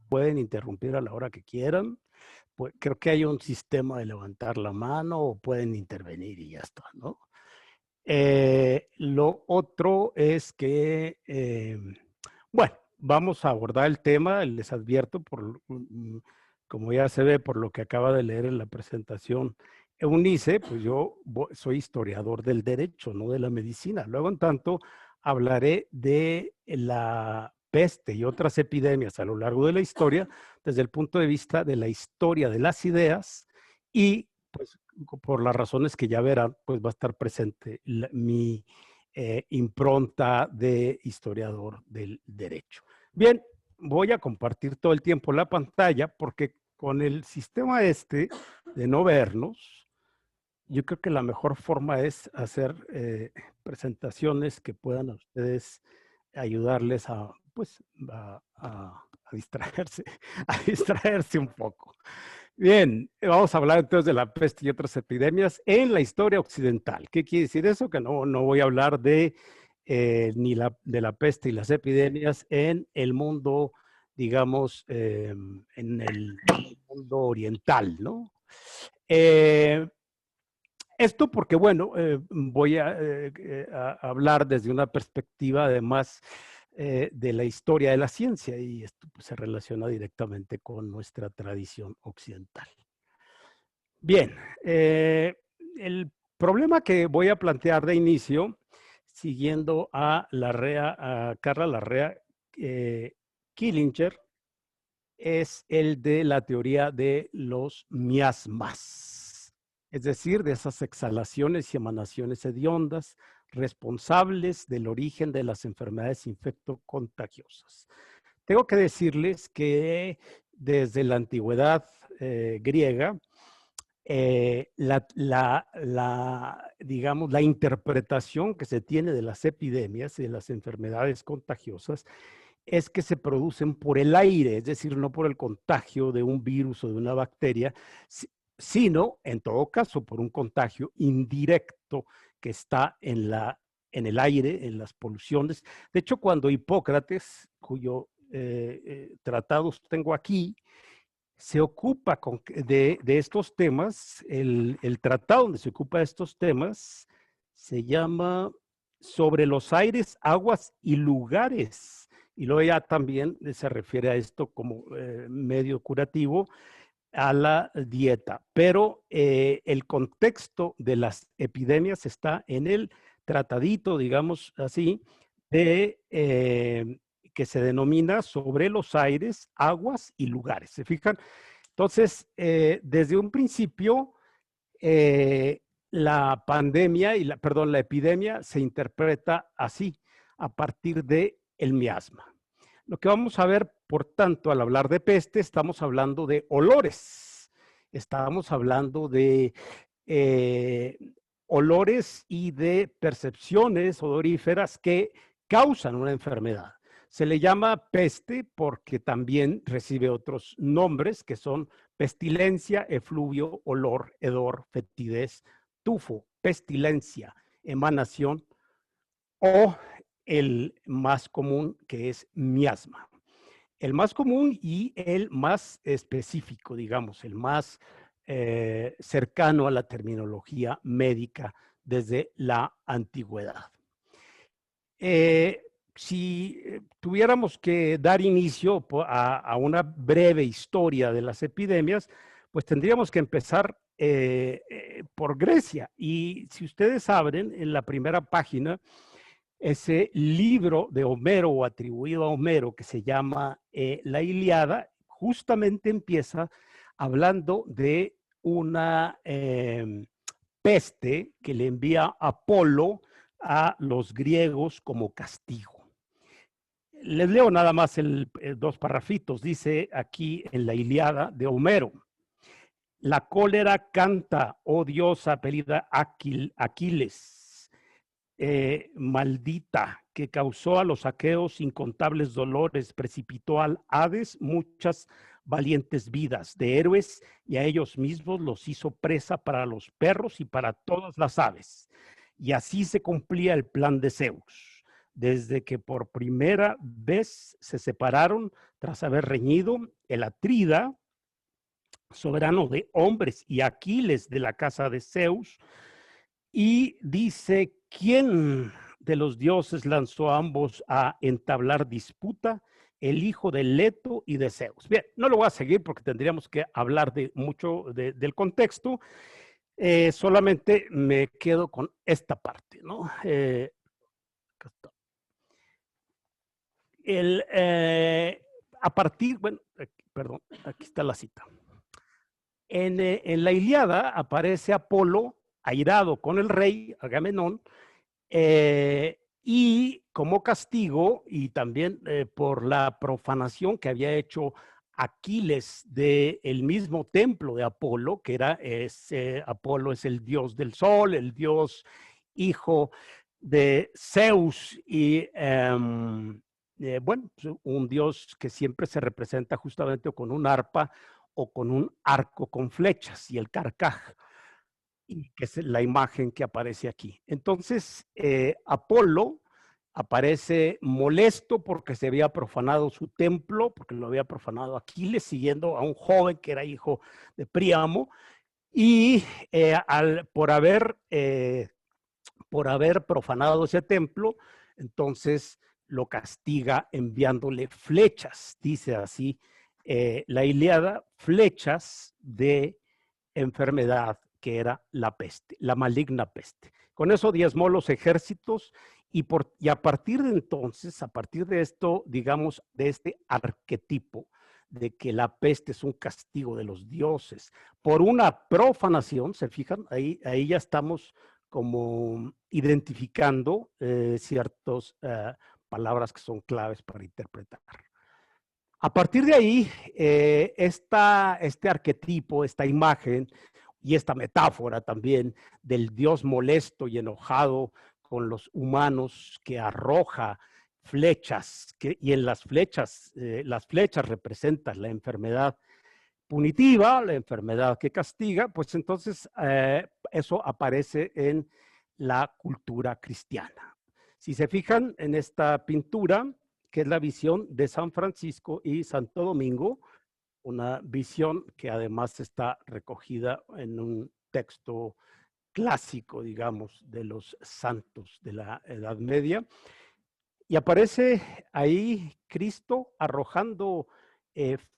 Pueden interrumpir a la hora que quieran. Pues creo que hay un sistema de levantar la mano o pueden intervenir y ya está, ¿no? Lo otro es que, bueno, vamos a abordar el tema, les advierto, como ya se ve por lo que acaba de leer en la presentación Eunice, pues yo soy historiador del derecho, no de la medicina. Luego, en tanto, hablaré de la peste y otras epidemias a lo largo de la historia desde el punto de vista de la historia de las ideas y, pues, por las razones que ya verán, pues va a estar presente mi impronta de historiador del derecho. Bien, voy a compartir todo el tiempo la pantalla porque con el sistema de no vernos, yo creo que la mejor forma es hacer presentaciones que puedan a ustedes ayudarles a, pues, a distraerse, a distraerse un poco. Bien, vamos a hablar entonces de la peste y otras epidemias en la historia occidental. ¿Qué quiere decir eso? Que no voy a hablar de de la peste y las epidemias en el mundo, digamos, en el mundo oriental, ¿no? Esto porque, bueno, voy a hablar desde una perspectiva además de la historia de la ciencia y esto pues, se relaciona directamente con nuestra tradición occidental. Bien, el problema que voy a plantear de inicio, siguiendo a Carla Larrea Killinger, es el de la teoría de los miasmas, es decir, de esas exhalaciones y emanaciones hediondas responsables del origen de las enfermedades infectocontagiosas. Tengo que decirles que desde la antigüedad griega, digamos, la interpretación que se tiene de las epidemias y de las enfermedades contagiosas es que se producen por el aire, es decir, no por el contagio de un virus o de una bacteria, sino, en todo caso, por un contagio indirecto que está en el aire, en las poluciones. De hecho, cuando Hipócrates, cuyo tratados tengo aquí, se ocupa de estos temas, el tratado donde se ocupa de estos temas se llama Sobre los aires, aguas y lugares. Y luego ya también se refiere a esto como medio curativo a la dieta. Pero el contexto de las epidemias está en el tratadito, digamos así, que se denomina Sobre los aires, aguas y lugares. ¿Se fijan? Entonces, desde un principio, la pandemia la epidemia se interpreta así, a partir de el miasma. Lo que vamos a ver, por tanto, al hablar de peste, estamos hablando de olores, estamos hablando de olores y de percepciones odoríferas que causan una enfermedad. Se le llama peste porque también recibe otros nombres que son pestilencia, efluvio, olor, hedor, fetidez, tufo, pestilencia, emanación o el más común que es miasma. El más común y el más específico, digamos, el más cercano a la terminología médica desde la antigüedad. Si tuviéramos que dar inicio a una breve historia de las epidemias, pues tendríamos que empezar por Grecia. Y si ustedes abren en la primera página, ese libro de Homero o atribuido a Homero que se llama La Ilíada, justamente empieza hablando de una peste que le envía Apolo a los griegos como castigo. Les leo nada más dos parrafitos. Dice aquí en la Ilíada de Homero: la cólera canta, oh diosa apellida Aquiles, maldita, que causó a los aqueos incontables dolores, precipitó al Hades muchas valientes vidas de héroes y a ellos mismos los hizo presa para los perros y para todas las aves. Y así se cumplía el plan de Zeus. desde que por primera vez se separaron tras haber reñido el Atrida, soberano de hombres, y Aquiles de la casa de Zeus, y dice, ¿quién de los dioses lanzó a ambos a entablar disputa? El hijo de Leto y de Zeus. Bien, no lo voy a seguir porque tendríamos que hablar de mucho del contexto. Solamente me quedo con esta parte, ¿no? El, a partir, bueno, perdón, aquí está la cita. En la Ilíada aparece Apolo airado con el rey Agamenón, y como castigo y también por la profanación que había hecho Aquiles del mismo templo de Apolo, que era, Apolo es el dios del sol, el dios hijo de Zeus y bueno, un dios que siempre se representa justamente con un arpa o con un arco con flechas y el carcaj, y que es la imagen que aparece aquí. Entonces, Apolo aparece molesto porque se había profanado su templo, porque lo había profanado Aquiles, siguiendo a un joven que era hijo de Príamo, y por haber profanado ese templo, entonces lo castiga enviándole flechas, dice así la Ilíada, flechas de enfermedad que era la peste, la maligna peste. Con eso diezmó los ejércitos y a partir de entonces, a partir de esto, digamos, de este arquetipo de que la peste es un castigo de los dioses por una profanación, se fijan, ahí ya estamos como identificando ciertas palabras que son claves para interpretar. A partir de ahí, este arquetipo, esta imagen y esta metáfora también del Dios molesto y enojado con los humanos que arroja flechas, y en las flechas representan la enfermedad punitiva, la enfermedad que castiga, pues entonces eso aparece en la cultura cristiana. Si se fijan en esta pintura, que es la visión de San Francisco y Santo Domingo, una visión que además está recogida en un texto clásico, digamos, de los santos de la Edad Media, y aparece ahí Cristo arrojando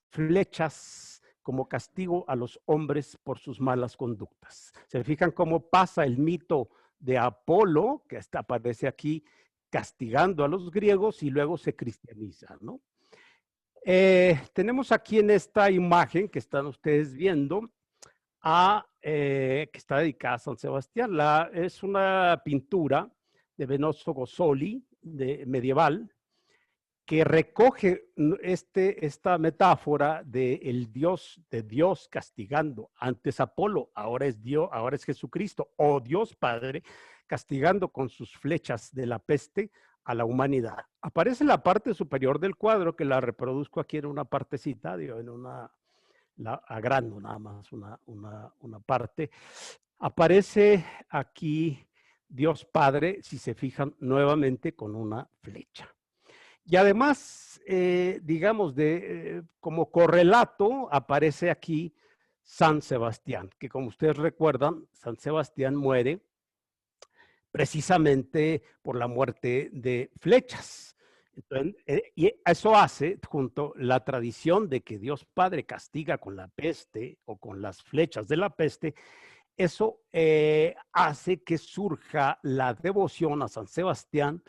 flechas como castigo a los hombres por sus malas conductas. Se fijan cómo pasa el mito de Apolo, que aparece aquí castigando a los griegos y luego se cristianiza, ¿no? Tenemos aquí en esta imagen que están ustedes viendo, que está dedicada a San Sebastián. Es una pintura de Benozzo Gozzoli, medieval, que recoge esta metáfora de Dios castigando. Antes Apolo, ahora es Dios, ahora es Jesucristo, o Dios Padre, castigando con sus flechas de la peste a la humanidad. Aparece en la parte superior del cuadro, que la reproduzco aquí en una partecita, digo, agrando nada más una parte. Aparece aquí Dios Padre, si se fijan, nuevamente con una flecha. Y además, digamos, como correlato, aparece aquí San Sebastián, que como ustedes recuerdan, San Sebastián muere precisamente por la muerte de flechas. Entonces, y eso hace, junto la tradición de que Dios Padre castiga con la peste o con las flechas de la peste, eso hace que surja la devoción a San Sebastián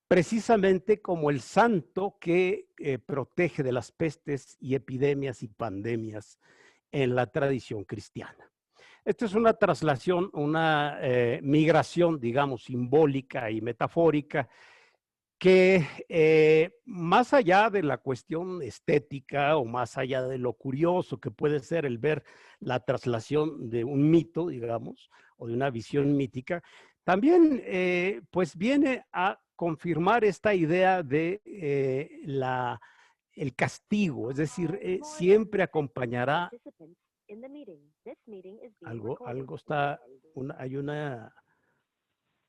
precisamente como el santo que protege de las pestes y epidemias y pandemias en la tradición cristiana. Esto es una traslación, una migración, digamos, simbólica y metafórica que más allá de la cuestión estética o más allá de lo curioso que puede ser el ver la traslación de un mito, digamos, o de una visión mítica, también pues viene a confirmar esta idea de el castigo, es decir, siempre acompañará algo está, hay una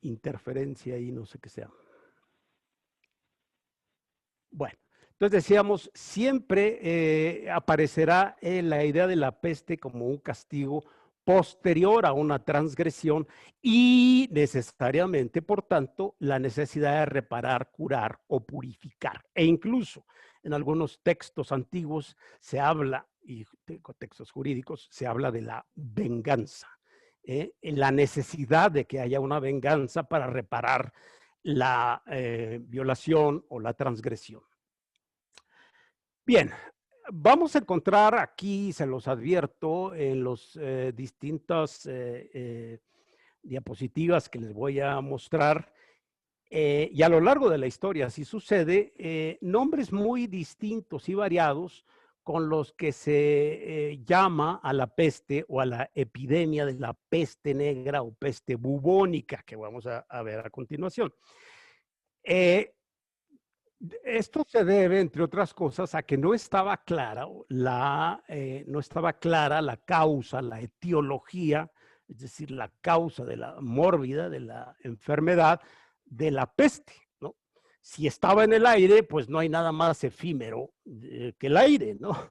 interferencia ahí, no sé qué sea. Bueno, entonces decíamos, siempre aparecerá la idea de la peste como un castigo posterior a una transgresión y necesariamente, por tanto, la necesidad de reparar, curar o purificar. E incluso en algunos textos antiguos se habla, y textos jurídicos, se habla de la venganza, en la necesidad de que haya una venganza para reparar la violación o la transgresión. Bien, vamos a encontrar aquí, se los advierto, en los distintas diapositivas que les voy a mostrar, y a lo largo de la historia, así sucede, nombres muy distintos y variados con los que se llama a la peste o a la epidemia de la peste negra o peste bubónica, que vamos a ver a continuación. Eh, Esto se debe, entre otras cosas, a que no estaba clara no estaba clara la causa, la etiología, es decir, la causa de la mórbida, de la enfermedad, de la peste, ¿no? Si estaba en el aire, pues no hay nada más efímero que el aire, ¿no?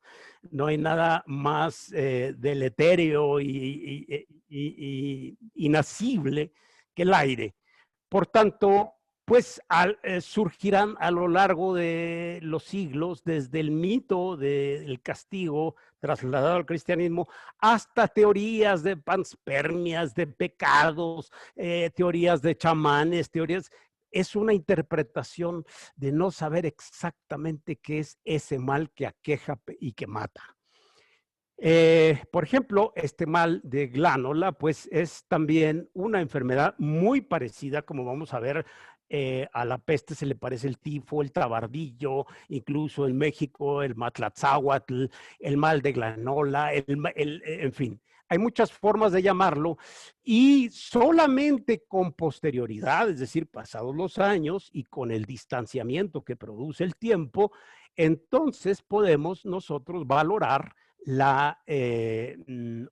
No hay nada más deletérea y inacible que el aire. Por tanto, pues surgirán a lo largo de los siglos, desde el mito del castigo trasladado al cristianismo, hasta teorías de panspermias, de pecados, teorías de chamanes, teorías. Es una interpretación de no saber exactamente qué es ese mal que aqueja y que mata. Por ejemplo, este mal de glánula, pues es también una enfermedad muy parecida, como vamos a ver, a la peste se le parece el tifo, el tabardillo, incluso en México el matlatzáhuatl, el mal de glanola, en fin. Hay muchas formas de llamarlo y solamente con posterioridad, es decir, pasados los años y con el distanciamiento que produce el tiempo, entonces podemos nosotros valorar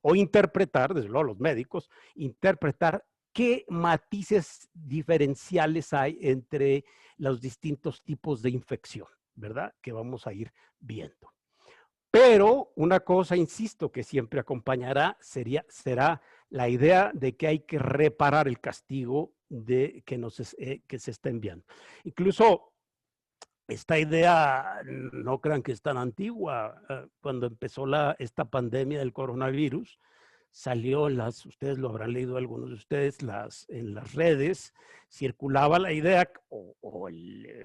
o interpretar, desde luego los médicos, interpretar qué matices diferenciales hay entre los distintos tipos de infección, ¿verdad? Que vamos a ir viendo. Pero una cosa, insisto, que siempre acompañará será la idea de que hay que reparar el castigo que se está enviando. Incluso esta idea, no crean que es tan antigua. Cuando empezó esta pandemia del coronavirus, salió ustedes lo habrán leído algunos de ustedes, en las redes, circulaba la idea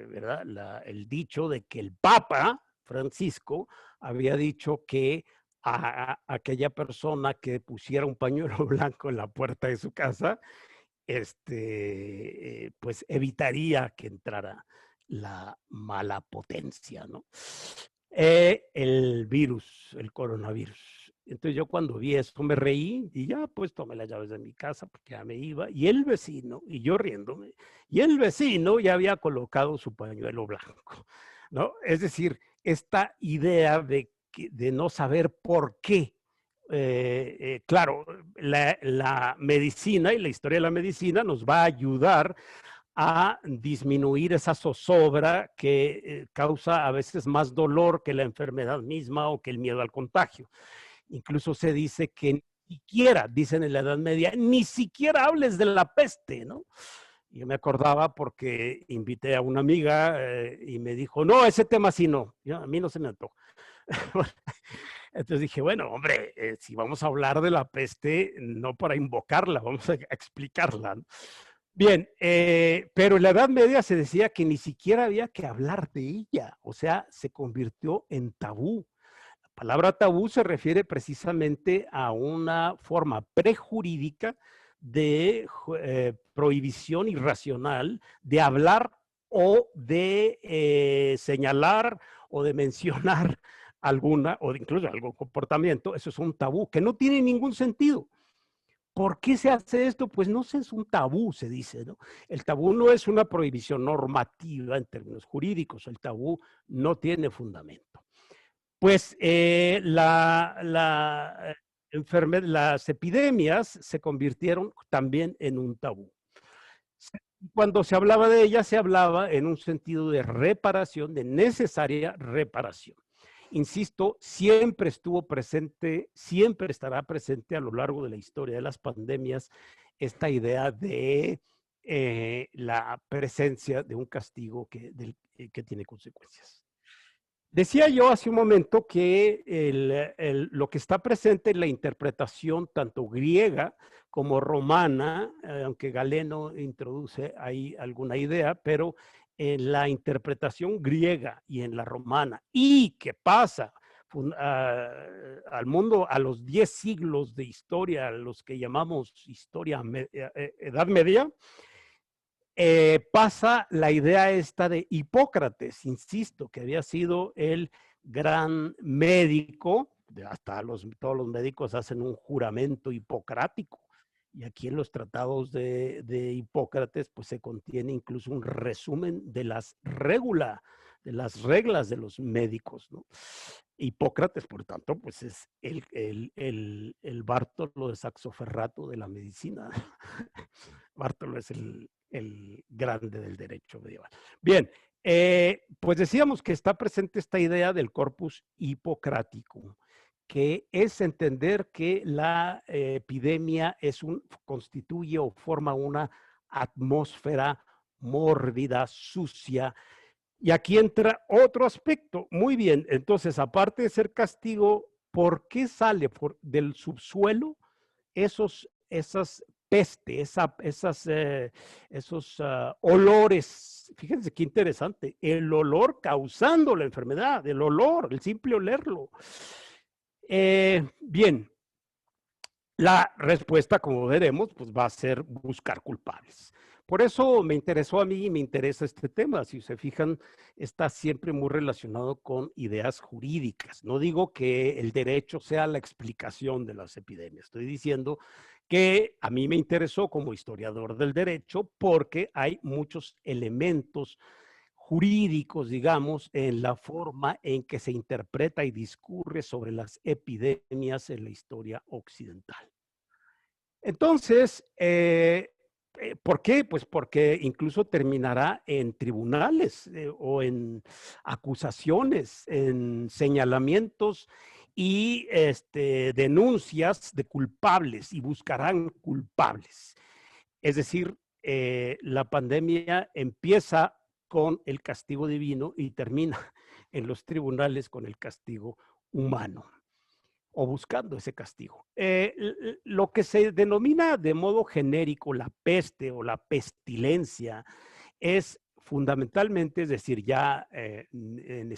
¿verdad? El dicho de que el Papa Francisco había dicho que a aquella persona que pusiera un pañuelo blanco en la puerta de su casa, pues evitaría que entrara la mala potencia, ¿no? El virus, el coronavirus. Entonces yo cuando vi eso me reí y ya pues tomé las llaves de mi casa porque ya me iba y el vecino, y yo riéndome, y el vecino ya había colocado su pañuelo blanco, ¿no? Es decir, esta idea de no saber por qué. Claro, la medicina y la historia de la medicina nos va a ayudar a disminuir esa zozobra que causa a veces más dolor que la enfermedad misma o que el miedo al contagio. Incluso se dice que ni siquiera, dicen en la Edad Media, ni siquiera hables de la peste, ¿no? Yo me acordaba porque invité a una amiga y me dijo, no, ese tema sí no, a mí no se me antoja. Entonces dije, bueno, hombre, si vamos a hablar de la peste, no para invocarla, vamos a explicarla, ¿no? Bien, pero en la Edad Media se decía que ni siquiera había que hablar de ella, o sea, se convirtió en tabú. La palabra tabú se refiere precisamente a una forma prejurídica de prohibición irracional de hablar o de señalar o de mencionar alguna o incluso algún comportamiento. Eso es un tabú que no tiene ningún sentido. ¿Por qué se hace esto? Pues no sé, es un tabú, se dice, ¿no? El tabú no es una prohibición normativa en términos jurídicos, el tabú no tiene fundamento. Pues las epidemias se convirtieron también en un tabú. Cuando se hablaba de ella, se hablaba en un sentido de reparación, de necesaria reparación. Insisto, siempre estuvo presente, siempre estará presente a lo largo de la historia de las pandemias esta idea de la presencia de un castigo que tiene consecuencias. Decía yo hace un momento que lo que está presente en la interpretación tanto griega como romana, aunque Galeno introduce ahí alguna idea, pero en la interpretación griega y en la romana, y que pasa al mundo a los 10 siglos de historia, los que llamamos historia Edad Media, pasa la idea esta de Hipócrates, insisto, que había sido el gran médico, hasta todos los médicos hacen un juramento hipocrático, y aquí en los tratados de Hipócrates pues se contiene incluso un resumen de de las reglas de los médicos, ¿no? Hipócrates, por tanto, pues es el Bártolo de Saxoferrato de la medicina. Bártolo es el grande del derecho medieval. Bien, pues decíamos que está presente esta idea del corpus hipocrático, que es entender que la epidemia constituye o forma una atmósfera mórbida, sucia. Y aquí entra otro aspecto. Muy bien, entonces, aparte de ser castigo, ¿por qué sale del subsuelo esas peste, esos olores? Fíjense qué interesante, el olor causando la enfermedad, el olor, el simple olerlo. Bien, la respuesta, como veremos, pues va a ser buscar culpables. Por eso me interesó a mí y me interesa este tema. Si se fijan, está siempre muy relacionado con ideas jurídicas. No digo que el derecho sea la explicación de las epidemias. Estoy diciendo que a mí me interesó como historiador del derecho porque hay muchos elementos jurídicos, digamos, en la forma en que se interpreta y discurre sobre las epidemias en la historia occidental. Entonces, ¿por qué? Pues porque incluso terminará en tribunales o en acusaciones, en señalamientos y denuncias de culpables y buscarán culpables. Es decir, la pandemia empieza con el castigo divino y termina en los tribunales con el castigo humano o buscando ese castigo. Lo que se denomina de modo genérico la peste o la pestilencia es fundamentalmente, es decir, ya en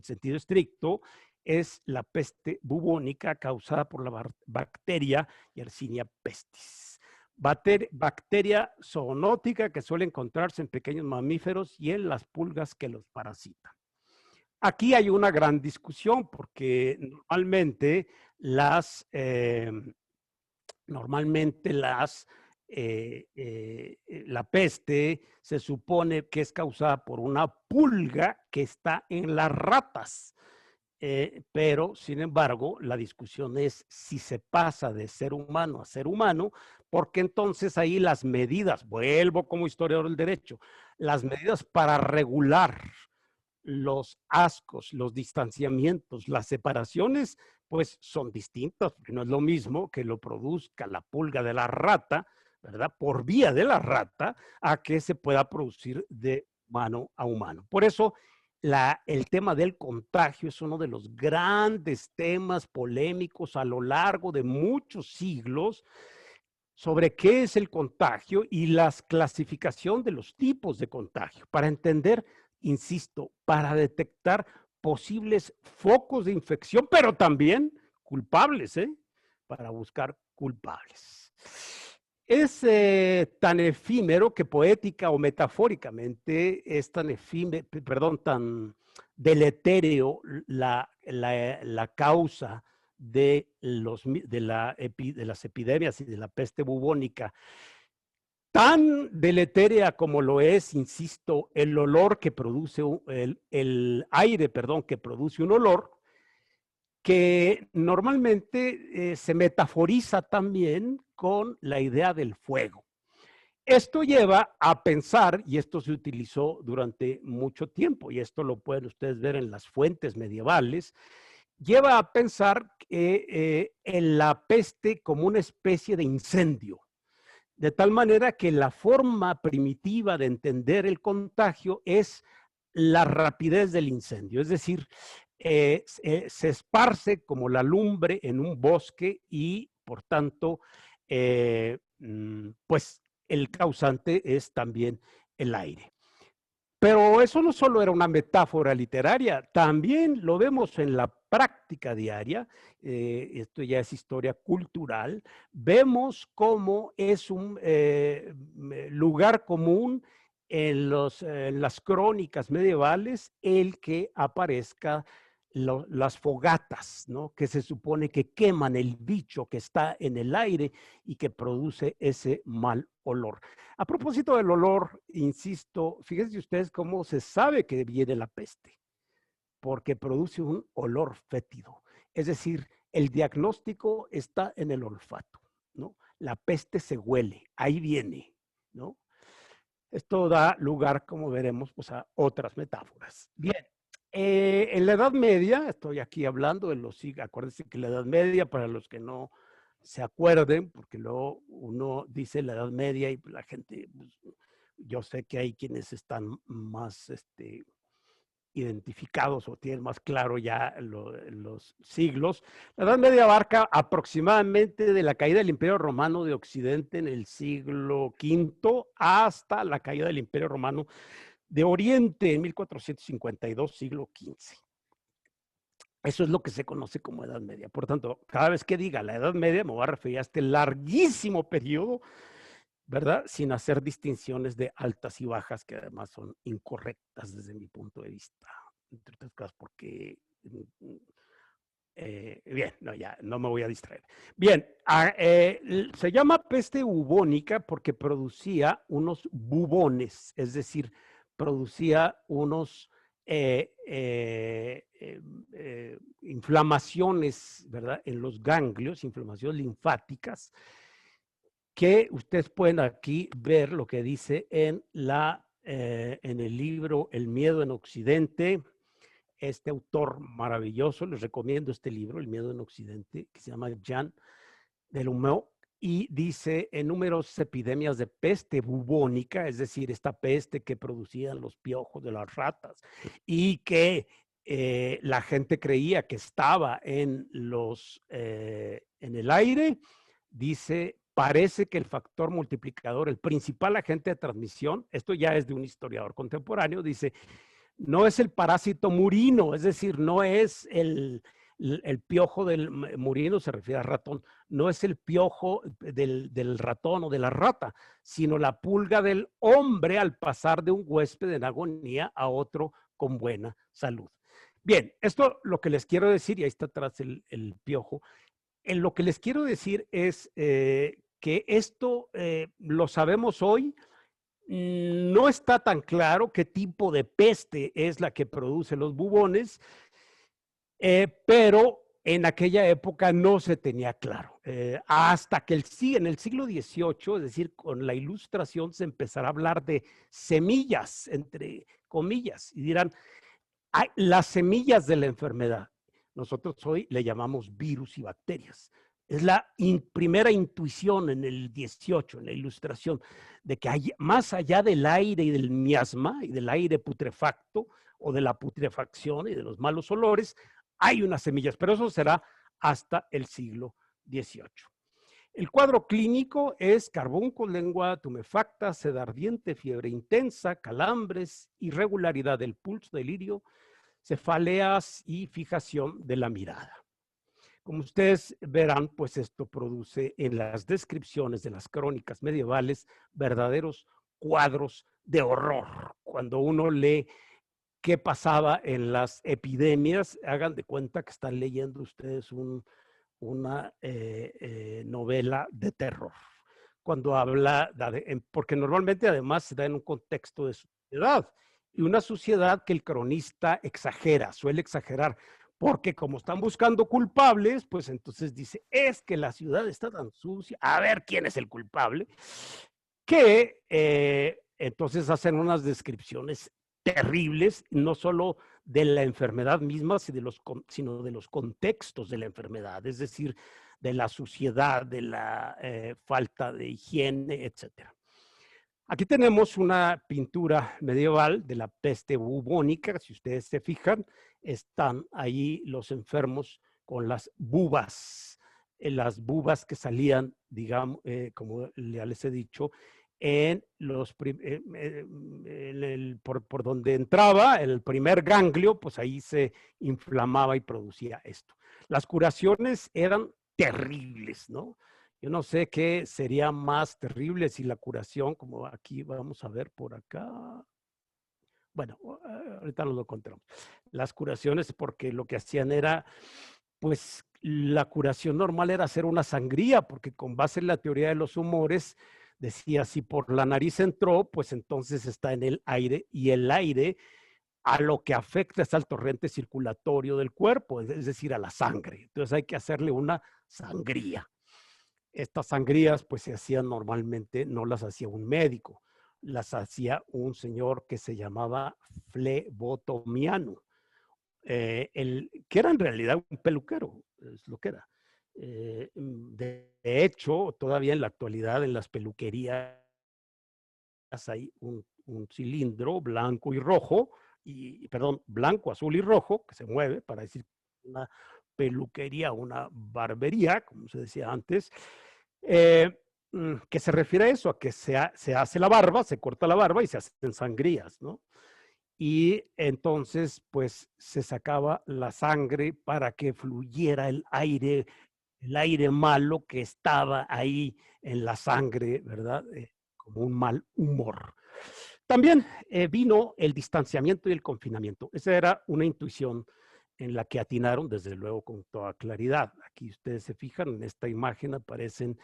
sentido estricto, es la peste bubónica causada por la bacteria Yersinia pestis. Bacteria zoonótica que suele encontrarse en pequeños mamíferos y en las pulgas que los parasitan. Aquí hay una gran discusión porque normalmente la peste se supone que es causada por una pulga que está en las ratas. Pero, sin embargo, la discusión es si se pasa de ser humano a ser humano, porque entonces ahí las medidas, vuelvo como historiador del derecho, las medidas para regular los ascos, los distanciamientos, las separaciones, pues son distintas, porque no es lo mismo que lo produzca la pulga de la rata, ¿verdad? Por vía de la rata, a que se pueda producir de humano a humano. Por eso, el tema del contagio es uno de los grandes temas polémicos a lo largo de muchos siglos sobre qué es el contagio y la clasificación de los tipos de contagio, para entender, insisto, para detectar posibles focos de infección, pero también culpables, para buscar culpables. Es tan efímero que poética o metafóricamente es tan efímero, perdón, tan deletéreo la causa de las epidemias y de la peste bubónica, tan deletérea como lo es, insisto, el olor que produce, el aire, perdón, que produce un olor, que normalmente se metaforiza también con la idea del fuego. Esto lleva a pensar, y esto se utilizó durante mucho tiempo, y esto lo pueden ustedes ver en las fuentes medievales, lleva a pensar en la peste como una especie de incendio, de tal manera que la forma primitiva de entender el contagio es la rapidez del incendio, es decir, se esparce como la lumbre en un bosque y, por tanto, pues el causante es también el aire. Pero eso no solo era una metáfora literaria, también lo vemos en la práctica diaria, esto ya es historia cultural, vemos cómo es un lugar común en las crónicas medievales el que aparezca las fogatas, ¿no? Que se supone que queman el bicho que está en el aire y que produce ese mal olor. A propósito del olor, insisto, fíjense ustedes cómo se sabe que viene la peste, porque produce un olor fétido. Es decir, el diagnóstico está en el olfato, ¿no? La peste se huele, ahí viene, ¿no? Esto da lugar, como veremos, pues a otras metáforas. Bien, en la Edad Media, estoy aquí hablando de los siglos, acuérdense que la Edad Media, para los que no se acuerden, porque luego uno dice la Edad Media y la gente, pues, yo sé que hay quienes están más identificados o tienen más claro ya los siglos. La Edad Media abarca aproximadamente de la caída del Imperio Romano de Occidente en el siglo V hasta la caída del Imperio Romano de Oriente en 1452, siglo XV. Eso es lo que se conoce como Edad Media. Por tanto, cada vez que diga la Edad Media, me voy a referir a este larguísimo periodo, ¿verdad? Sin hacer distinciones de altas y bajas, que además son incorrectas desde mi punto de vista. Entre otras cosas, porque bien, no, ya no me voy a distraer. Bien, se llama peste bubónica porque producía unos bubones, es decir, producía unos inflamaciones, ¿verdad? En los ganglios, inflamaciones linfáticas, que ustedes pueden aquí ver lo que dice en el libro El miedo en Occidente. Este autor maravilloso, les recomiendo este libro, El miedo en Occidente, que se llama Jean Delumeau, y dice en números epidemias de peste bubónica, es decir, esta peste que producían los piojos de las ratas y que la gente creía que estaba en el aire, dice, parece que el factor multiplicador, el principal agente de transmisión, esto ya es de un historiador contemporáneo, dice, no es el parásito murino, es decir, no es el piojo del murino, se refiere a ratón, no es el piojo del ratón o de la rata, sino la pulga del hombre al pasar de un huésped en agonía a otro con buena salud. Bien, esto lo que les quiero decir, y ahí está atrás el piojo, lo que les quiero decir es que esto lo sabemos hoy. No está tan claro qué tipo de peste es la que produce los bubones, pero en aquella época no se tenía claro. Hasta que en el siglo XVIII, es decir, con la Ilustración, se empezará a hablar de semillas, entre comillas, y dirán, hay las semillas de la enfermedad. Nosotros hoy le llamamos virus y bacterias. Es la primera intuición en el 18, en la Ilustración, de que hay, más allá del aire y del miasma y del aire putrefacto o de la putrefacción y de los malos olores, hay unas semillas, pero eso será hasta el siglo XVIII. El cuadro clínico es carbón con lengua tumefacta, sed ardiente, fiebre intensa, calambres, irregularidad del pulso, delirio, cefaleas y fijación de la mirada. Como ustedes verán, pues esto produce en las descripciones de las crónicas medievales verdaderos cuadros de horror. Cuando uno lee qué pasaba en las epidemias, hagan de cuenta que están leyendo ustedes una novela de terror. Cuando habla, porque normalmente además se da en un contexto de sociedad, y una sociedad que el cronista exagera, suele exagerar, porque como están buscando culpables, pues entonces dice, es que la ciudad está tan sucia, a ver quién es el culpable. que entonces hacen unas descripciones terribles, no solo de la enfermedad misma, sino de los contextos de la enfermedad, es decir, de la suciedad, de la falta de higiene, etcétera. Aquí tenemos una pintura medieval de la peste bubónica. Si ustedes se fijan, están ahí los enfermos con las bubas que salían, digamos, como ya les he dicho, por donde entraba el primer ganglio, pues ahí se inflamaba y producía esto. Las curaciones eran terribles, ¿no? Yo no sé qué sería más terrible si la curación, como aquí vamos a ver por acá. Bueno, ahorita nos lo encontramos. Las curaciones, porque lo que hacían era, pues la curación normal era hacer una sangría, porque con base en la teoría de los humores, decía, si por la nariz entró, pues entonces está en el aire, y el aire a lo que afecta es al torrente circulatorio del cuerpo, es decir, a la sangre. Entonces hay que hacerle una sangría. Estas sangrías pues se hacían normalmente, no las hacía un médico, las hacía un señor que se llamaba flebotomiano, que era en realidad un peluquero, es lo que era. De hecho, todavía en la actualidad en las peluquerías hay un cilindro blanco y rojo, perdón, blanco, azul y rojo, que se mueve para decir una peluquería, una barbería, como se decía antes, eh, que se refiere a eso, a que se hace la barba, se corta la barba y se hacen sangrías, ¿no? Y entonces, pues, se sacaba la sangre para que fluyera el aire malo que estaba ahí en la sangre, ¿verdad? Como un mal humor. También vino el distanciamiento y el confinamiento. Esa era una intuición en la que atinaron, desde luego, con toda claridad. Aquí ustedes se fijan, en esta imagen aparecen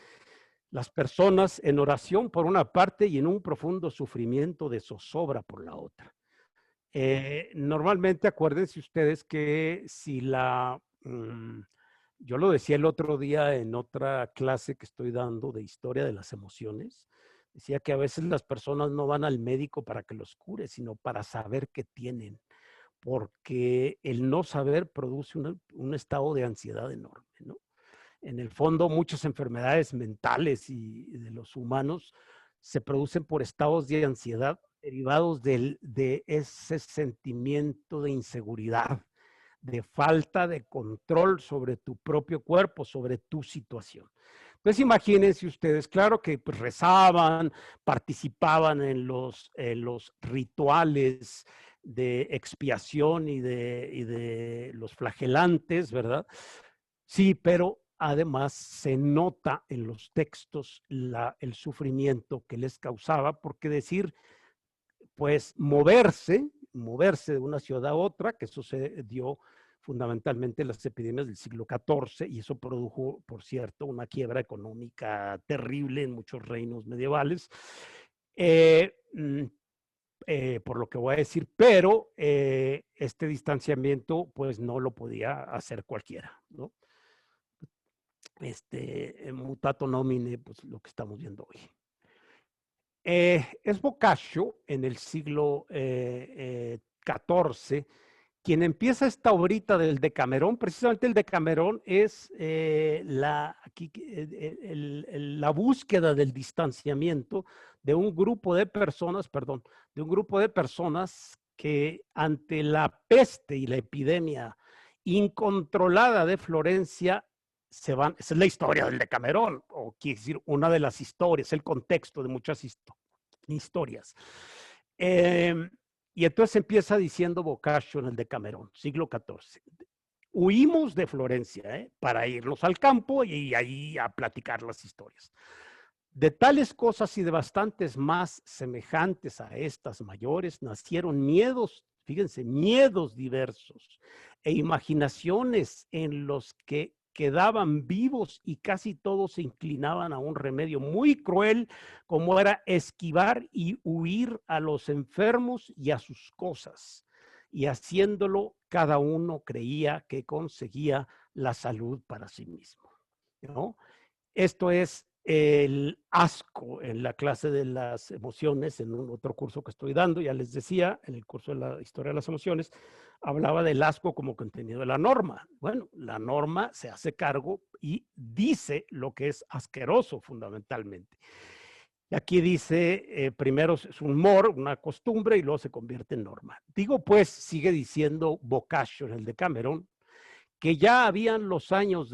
las personas en oración por una parte y en un profundo sufrimiento de zozobra por la otra. Normalmente acuérdense ustedes que si yo lo decía el otro día en otra clase que estoy dando de historia de las emociones, decía que a veces las personas no van al médico para que los cure, sino para saber qué tienen, porque el no saber produce un estado de ansiedad enorme, ¿no? En el fondo, muchas enfermedades mentales y de los humanos se producen por estados de ansiedad derivados de ese sentimiento de inseguridad, de falta de control sobre tu propio cuerpo, sobre tu situación. Entonces imagínense ustedes, claro que pues, rezaban, participaban en los rituales de expiación y de los flagelantes, ¿verdad? Sí, pero además se nota en los textos el sufrimiento que les causaba, porque decir, pues moverse de una ciudad a otra, que eso se dio fundamentalmente en las epidemias del siglo XIV, y eso produjo, por cierto, una quiebra económica terrible en muchos reinos medievales. Eh, mm, por lo que voy a decir, pero este distanciamiento pues no lo podía hacer cualquiera, ¿no? Mutato nomine, pues lo que estamos viendo hoy. Es Boccaccio en el siglo XIV quien empieza esta obrita del Decamerón. Precisamente el Decamerón es la búsqueda del distanciamiento de un grupo de personas, perdón, de un grupo de personas que ante la peste y la epidemia incontrolada de Florencia se van. Esa es la historia del Decamerón, o quiere decir una de las historias, el contexto de muchas historias. Y entonces empieza diciendo Boccaccio en el Decamerón, siglo XIV. Huimos de Florencia para irnos al campo y ahí a platicar las historias. De tales cosas y de bastantes más semejantes a estas mayores nacieron miedos, fíjense, miedos diversos e imaginaciones en los que quedaban vivos y casi todos se inclinaban a un remedio muy cruel como era esquivar y huir a los enfermos y a sus cosas. Y haciéndolo, cada uno creía que conseguía la salud para sí mismo, ¿no? Esto es el asco en la clase de las emociones, en un otro curso que estoy dando, ya les decía, en el curso de la historia de las emociones, hablaba del asco como contenido de la norma. Bueno, la norma se hace cargo y dice lo que es asqueroso fundamentalmente. Y aquí dice, primero es un humor, una costumbre, y luego se convierte en norma. Digo, pues, sigue diciendo Boccaccio en el Decamerón, que ya habían los años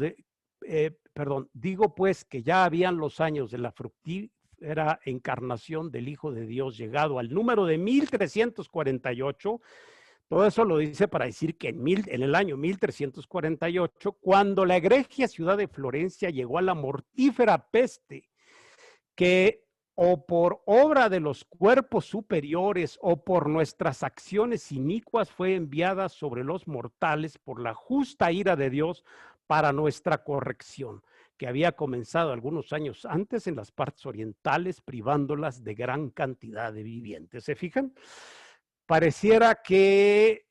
digo pues que ya habían los años de la fructífera encarnación del Hijo de Dios llegado al número de 1348. Todo eso lo dice para decir que en el año 1348, cuando la egregia ciudad de Florencia llegó a la mortífera peste, que o por obra de los cuerpos superiores o por nuestras acciones inicuas fue enviada sobre los mortales por la justa ira de Dios para nuestra corrección, que había comenzado algunos años antes en las partes orientales, privándolas de gran cantidad de vivientes. ¿Se fijan? Pareciera que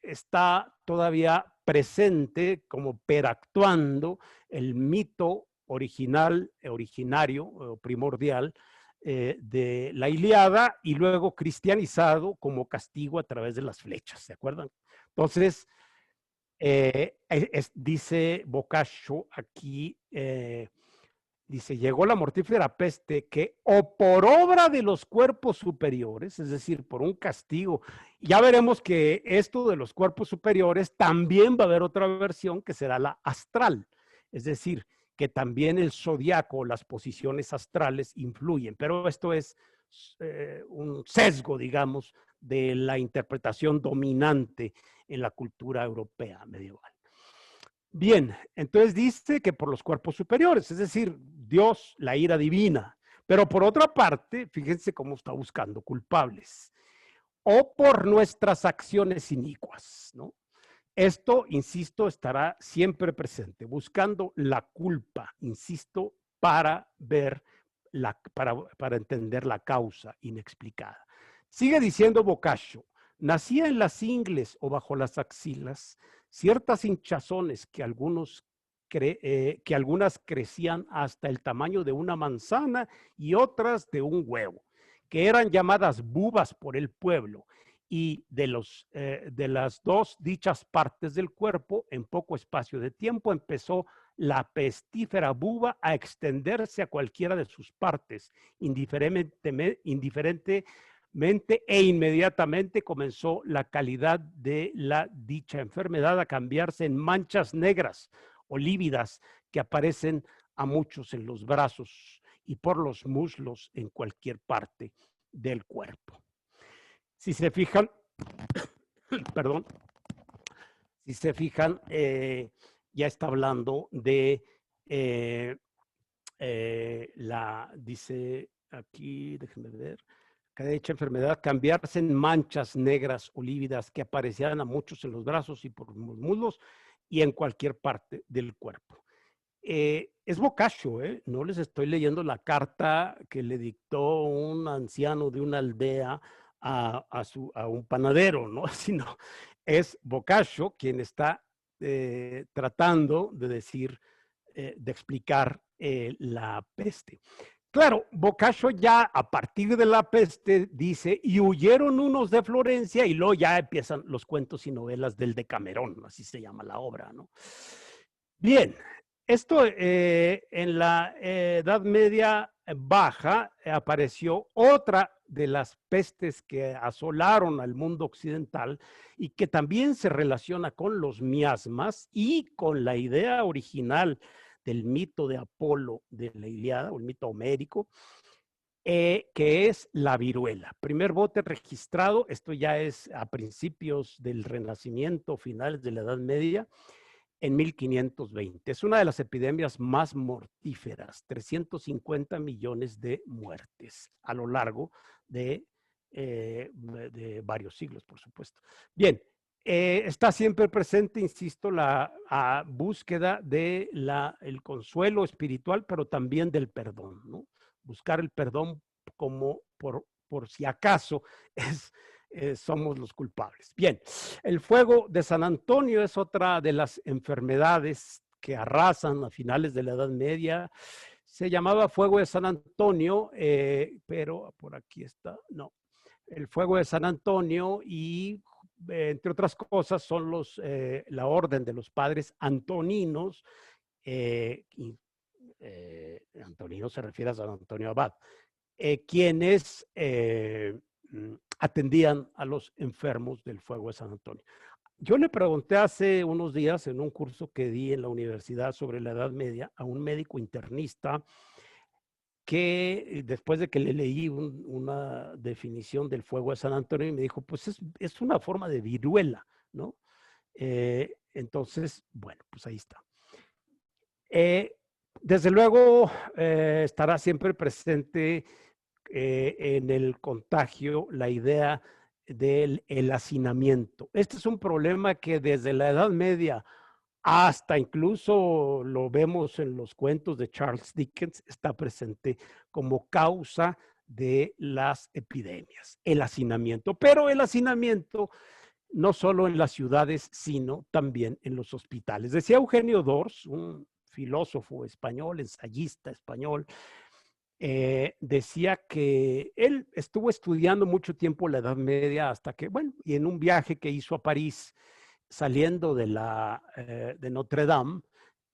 está todavía presente, como peractuando el mito original, originario, primordial de la Ilíada, y luego cristianizado como castigo a través de las flechas, ¿se acuerdan? Entonces, dice Boccaccio aquí, dice, llegó la mortífera peste que o por obra de los cuerpos superiores, es decir, por un castigo, ya veremos que esto de los cuerpos superiores también va a haber otra versión que será la astral, es decir, que también el zodiaco, las posiciones astrales influyen, pero esto es un sesgo, digamos, de la interpretación dominante en la cultura europea medieval. Bien, entonces dice que por los cuerpos superiores, es decir, Dios, la ira divina. Pero por otra parte, fíjense cómo está buscando culpables. O por nuestras acciones inicuas, ¿no? Esto, insisto, estará siempre presente, buscando la culpa, insisto, para ver, para entender la causa inexplicada. Sigue diciendo Boccaccio, nacía en las ingles o bajo las axilas ciertas hinchazones que algunas crecían hasta el tamaño de una manzana y otras de un huevo, que eran llamadas bubas por el pueblo, y de las dos dichas partes del cuerpo, en poco espacio de tiempo, empezó la pestífera buba a extenderse a cualquiera de sus partes, indiferentemente e inmediatamente comenzó la calidad de la dicha enfermedad a cambiarse en manchas negras o lívidas que aparecen a muchos en los brazos y por los muslos en cualquier parte del cuerpo. Si se fijan, perdón, si se fijan, ya está hablando de dice aquí, déjenme ver, que dicha enfermedad cambiarse en manchas negras o lívidas que aparecieran a muchos en los brazos y por los muslos y en cualquier parte del cuerpo. Es Boccaccio, no les estoy leyendo la carta que le dictó un anciano de una aldea a un panadero, ¿no? Sino es Boccaccio quien está tratando de decir, de explicar la peste. Claro, Boccaccio ya a partir de la peste dice, y huyeron unos de Florencia, y luego ya empiezan los cuentos y novelas del Decamerón, así se llama la obra, ¿no? Bien, esto en la Edad Media Baja apareció otra de las pestes que asolaron al mundo occidental y que también se relaciona con los miasmas y con la idea original del mito de Apolo de la Ilíada, o el mito homérico, que es la viruela. Primer bote registrado, esto ya es a principios del Renacimiento, finales de la Edad Media, en 1520. Es una de las epidemias más mortíferas, 350 millones de muertes a lo largo de varios siglos, por supuesto. Bien, está siempre presente, insisto, la búsqueda del consuelo espiritual, pero también del perdón, ¿no? Buscar el perdón como por si acaso somos los culpables. Bien, el fuego de San Antonio es otra de las enfermedades que arrasan a finales de la Edad Media. Se llamaba Fuego de San Antonio, pero por aquí está, no. El Fuego de San Antonio y, entre otras cosas, son la orden de los padres antoninos. Y, Antonino se refiere a San Antonio Abad, quienes atendían a los enfermos del Fuego de San Antonio. Yo le pregunté hace unos días en un curso que di en la universidad sobre la Edad Media a un médico internista que después de que le leí una definición del Fuego de San Antonio, me dijo, pues es una forma de viruela, ¿no? Entonces, bueno, pues ahí está. Desde luego, estará siempre presente en el contagio la idea del hacinamiento. Este es un problema que desde la Edad Media hasta incluso lo vemos en los cuentos de Charles Dickens, está presente como causa de las epidemias, el hacinamiento. Pero el hacinamiento no solo en las ciudades, sino también en los hospitales. Decía Eugenio Dors, un filósofo español, ensayista español, decía que él estuvo estudiando mucho tiempo la Edad Media hasta que, bueno, y en un viaje que hizo a París, saliendo de Notre Dame,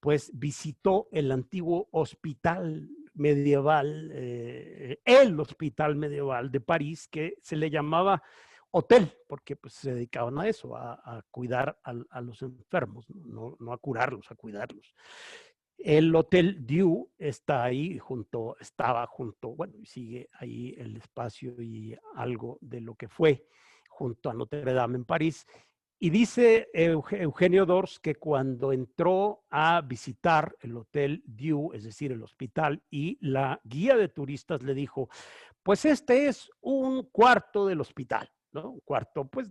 pues visitó el antiguo hospital medieval, el hospital medieval de París, que se le llamaba hotel, porque pues se dedicaban a eso, a cuidar a los enfermos, no a curarlos, a cuidarlos. El Hotel Dieu está ahí estaba junto, bueno, sigue ahí el espacio y algo de lo que fue junto a Notre Dame en París. Y dice Eugenio Dors que cuando entró a visitar el Hotel Dieu, es decir, el hospital, y la guía de turistas le dijo, pues este es un cuarto del hospital, ¿no? Un cuarto, pues,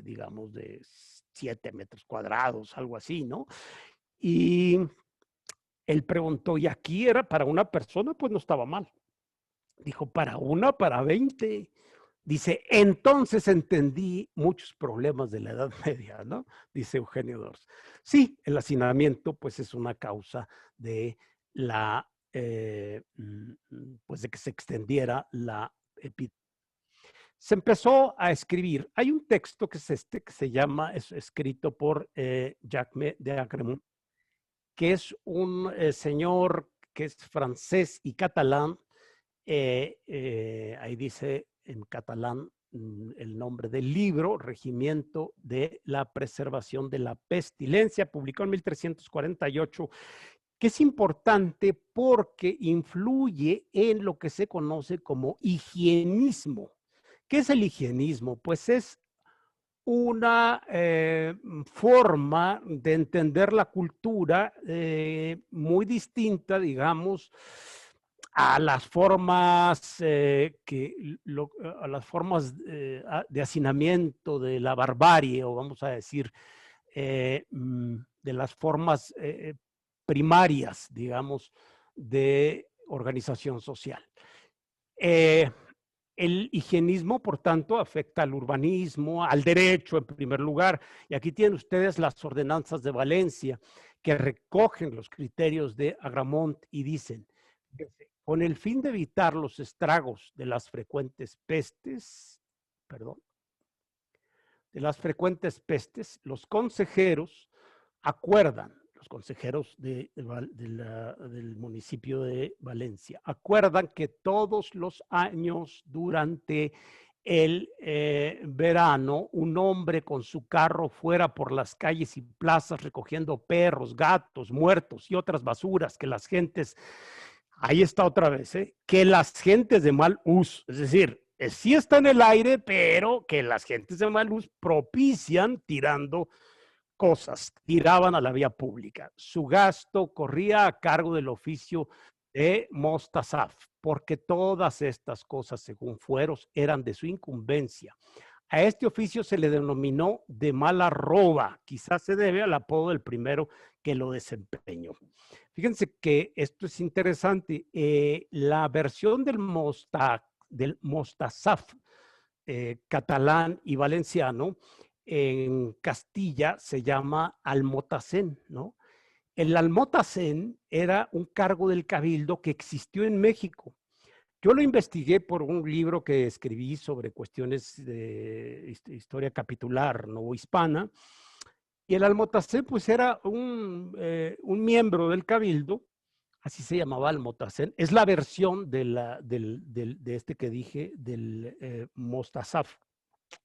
digamos, de 7 metros cuadrados, algo así, ¿no? Y él preguntó, ¿y aquí era para una persona? Pues no estaba mal. Dijo, para 20. Dice, entonces entendí muchos problemas de la Edad Media, ¿no? Dice Eugenio Dors. Sí, el hacinamiento, pues, es una causa de pues, de que se extendiera la epidemia. Se empezó a escribir. Hay un texto que que se llama, es escrito por Jacques de Agremont, que es un señor que es francés y catalán. Ahí dice en catalán el nombre del libro, Regimiento de la Preservación de la Pestilencia, publicó en 1348, que es importante porque influye en lo que se conoce como higienismo. ¿Qué es el higienismo? Pues es una forma de entender la cultura muy distinta, digamos, a las formas a las formas de hacinamiento de la barbarie, o vamos a decir, de las formas primarias, digamos, de organización social. El higienismo, por tanto, afecta al urbanismo, al derecho en primer lugar. Y aquí tienen ustedes las ordenanzas de Valencia que recogen los criterios de Agramont y dicen, con el fin de evitar los estragos de las frecuentes pestes, los consejeros acuerdan, los consejeros del municipio de Valencia, acuerdan que todos los años durante el verano, un hombre con su carro fuera por las calles y plazas recogiendo perros, gatos, muertos y otras basuras que las gentes, ahí está otra vez, que las gentes de mal uso, es decir, sí está en el aire, pero que las gentes de mal uso propician tirando cosas, tiraban a la vía pública. Su gasto corría a cargo del oficio de Mostasaf, porque todas estas cosas, según fueros, eran de su incumbencia. A este oficio se le denominó de mala roba, quizás se debe al apodo del primero que lo desempeñó. Fíjense que esto es interesante. La versión del Mostasaf catalán y valenciano en Castilla se llama almotacén, ¿no? El almotacén era un cargo del cabildo que existió en México. Yo lo investigué por un libro que escribí sobre cuestiones de historia capitular novohispana, y el almotacén pues era un miembro del cabildo, así se llamaba almotacén. Es la versión de este que dije, del Mostazaf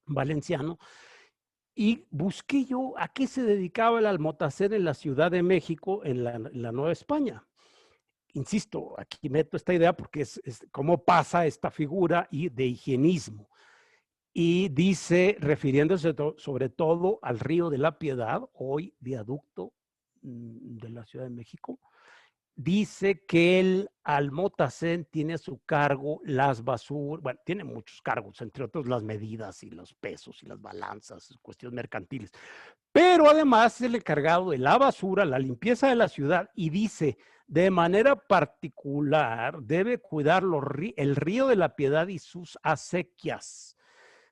valenciano. Y busqué yo a qué se dedicaba el almotacén en la Ciudad de México, en la Nueva España. Insisto, aquí meto esta idea porque es cómo pasa esta figura de higienismo. Y dice, refiriéndose sobre todo al Río de la Piedad, hoy viaducto de la Ciudad de México, dice que el almotacén tiene a su cargo las basuras, bueno, tiene muchos cargos, entre otros las medidas y los pesos y las balanzas, cuestiones mercantiles, pero además es el encargado de la basura, la limpieza de la ciudad, y dice, de manera particular, debe cuidar el Río de la Piedad y sus acequias.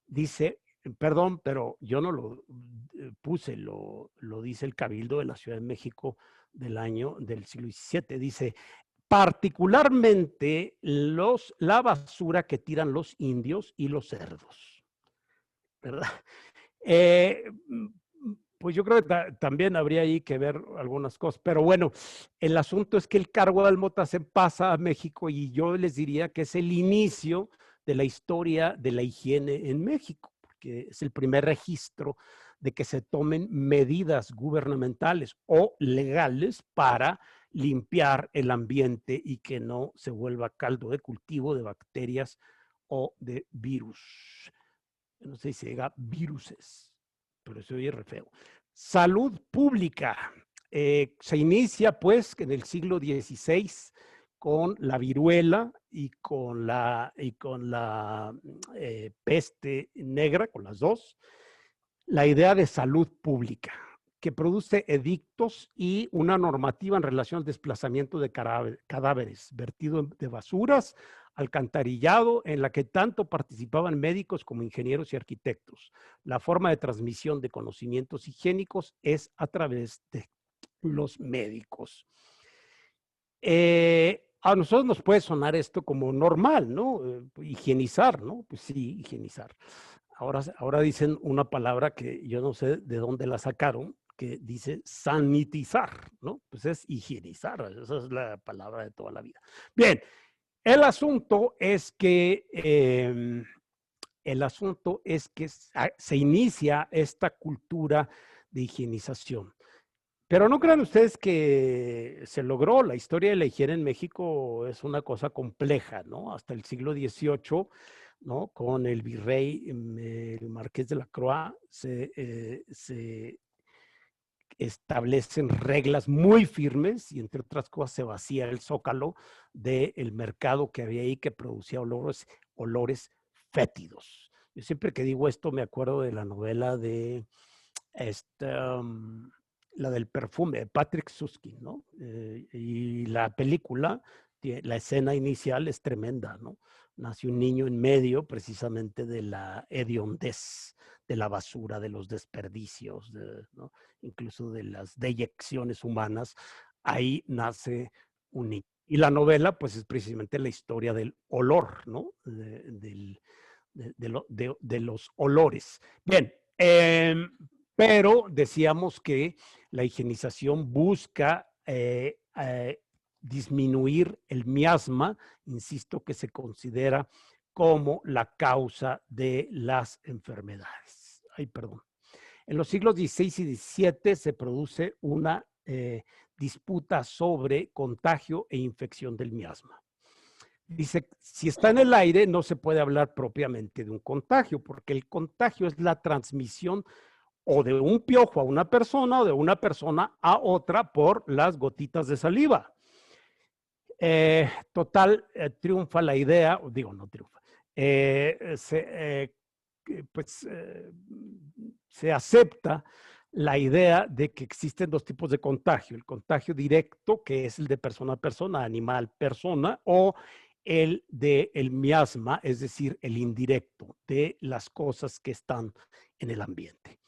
Dice, perdón, pero yo no lo puse, lo dice el Cabildo de la Ciudad de México del siglo XVII. Dice, particularmente la basura que tiran los indios y los cerdos, ¿verdad? Eh, pues yo creo que también habría ahí que ver algunas cosas, pero bueno, el asunto es que el cargo de almotacén pasa a México, y yo les diría que es el inicio de la historia de la higiene en México, porque es el primer registro de que se tomen medidas gubernamentales o legales para limpiar el ambiente y que no se vuelva caldo de cultivo de bacterias o de virus. No sé si diga viruses, pero se oye re feo. Salud pública. Se inicia pues en el siglo XVI con la viruela y con la peste negra, con las dos, la idea de salud pública, que produce edictos y una normativa en relación al desplazamiento de cadáveres, vertido de basuras, alcantarillado, en la que tanto participaban médicos como ingenieros y arquitectos. La forma de transmisión de conocimientos higiénicos es a través de los médicos. A nosotros nos puede sonar esto como normal, ¿no? Higienizar, ¿no? Pues sí, higienizar. Ahora dicen una palabra que yo no sé de dónde la sacaron, que dice sanitizar, ¿no? Pues es higienizar, esa es la palabra de toda la vida. Bien, el asunto es que, se inicia esta cultura de higienización. Pero no crean ustedes que se logró. La historia de la higiene en México es una cosa compleja, ¿no? Hasta el siglo XVIII, ¿no? Con el virrey, el Marqués de la Croix, se establecen reglas muy firmes, y entre otras cosas se vacía el zócalo del mercado que había ahí, que producía olores fétidos. Yo siempre que digo esto me acuerdo de la novela de la del perfume, de Patrick Süskind, ¿no? Y la película, la escena inicial es tremenda, ¿no? Nace un niño en medio precisamente de la hediondez, de la basura, de los desperdicios, ¿no? Incluso de las deyecciones humanas. Ahí nace un niño. Y la novela, pues, es precisamente la historia del olor, ¿no? De los olores. Bien, pero decíamos que la higienización busca disminuir el miasma, insisto, que se considera como la causa de las enfermedades. Ay, perdón. En los siglos XVI y XVII se produce una disputa sobre contagio e infección del miasma. Dice, si está en el aire, no se puede hablar propiamente de un contagio, porque el contagio es la transmisión o de un piojo a una persona o de una persona a otra por las gotitas de saliva. Triunfa la idea, digo, no triunfa, pues se acepta la idea de que existen dos tipos de contagio: el contagio directo, que es el de persona a persona, animal, persona, o el del miasma, es decir, el indirecto, de las cosas que están en el ambiente.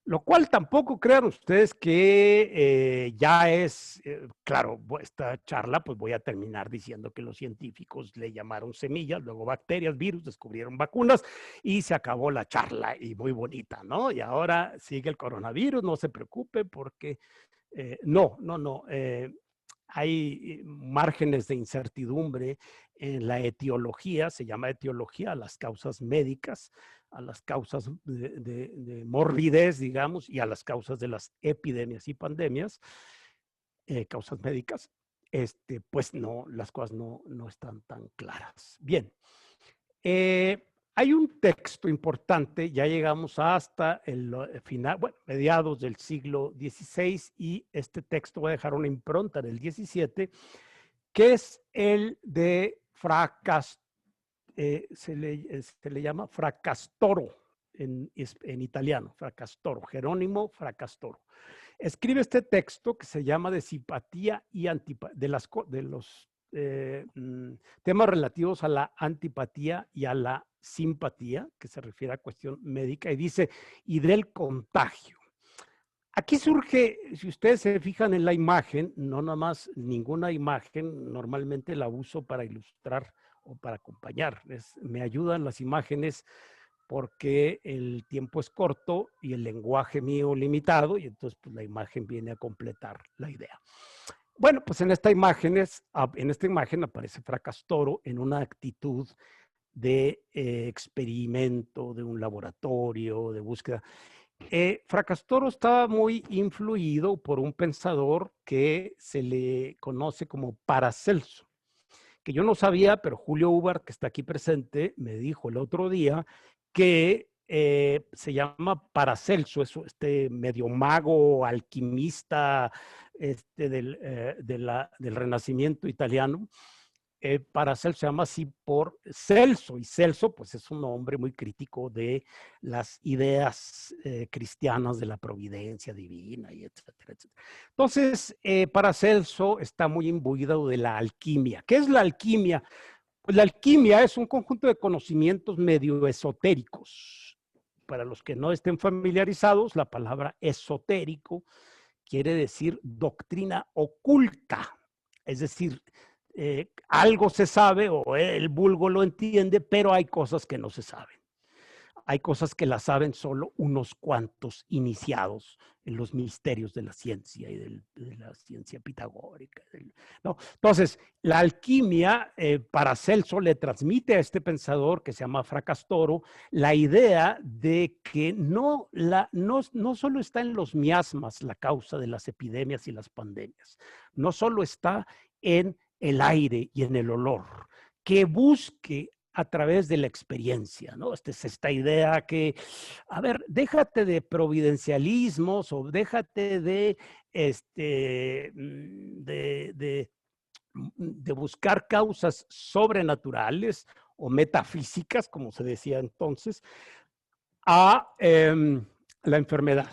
Lo cual tampoco crean ustedes que ya es, claro, esta charla pues voy a terminar diciendo que los científicos le llamaron semillas, luego bacterias, virus, descubrieron vacunas y se acabó la charla y muy bonita, ¿no? Y ahora sigue el coronavirus, no se preocupe porque no. Hay márgenes de incertidumbre en la etiología, se llama etiología a las causas médicas, a las causas de morbidez, digamos, y a las causas de las epidemias y pandemias, causas médicas. Pues no, las cosas no están tan claras. Bien, hay un texto importante, ya llegamos hasta el final, bueno, mediados del siglo XVI, y este texto va a dejar una impronta del XVII, que es el de se le llama Fracastoro en italiano, Fracastoro, Jerónimo Fracastoro. Escribe este texto que se llama de simpatía y antipatía, de los temas relativos a la antipatía y a la simpatía, que se refiere a cuestión médica, y dice, y del contagio. Aquí surge, si ustedes se fijan en la imagen, no nada más ninguna imagen, normalmente la uso para ilustrar o para acompañar. Me ayudan las imágenes porque el tiempo es corto y el lenguaje mío limitado, y entonces pues, la imagen viene a completar la idea. Bueno, pues en esta imagen aparece Fracastoro en una actitud de experimento, de un laboratorio, de búsqueda. Fracastoro estaba muy influido por un pensador que se le conoce como Paracelso, que yo no sabía, pero Julio Ubar, que está aquí presente, me dijo el otro día que se llama Paracelso, este medio mago, alquimista del Renacimiento italiano. Paracelso se llama así por Celso, y Celso pues es un hombre muy crítico de las ideas cristianas de la providencia divina, y etcétera, etcétera. Entonces, Paracelso está muy imbuido de la alquimia. ¿Qué es la alquimia? Pues la alquimia es un conjunto de conocimientos medio esotéricos. Para los que no estén familiarizados, la palabra esotérico quiere decir doctrina oculta, es decir, algo se sabe o el vulgo lo entiende, pero hay cosas que no se saben. Hay cosas que las saben solo unos cuantos iniciados en los misterios de la ciencia y de la ciencia pitagórica. ¿No? Entonces, la alquimia, Paracelso le transmite a este pensador que se llama Fracastoro la idea de que no solo está en los miasmas la causa de las epidemias y las pandemias, no solo está en el aire y en el olor, que busque a través de la experiencia, ¿no? Es esta idea que, a ver, déjate de providencialismos o déjate de buscar causas sobrenaturales o metafísicas, como se decía entonces, a la enfermedad.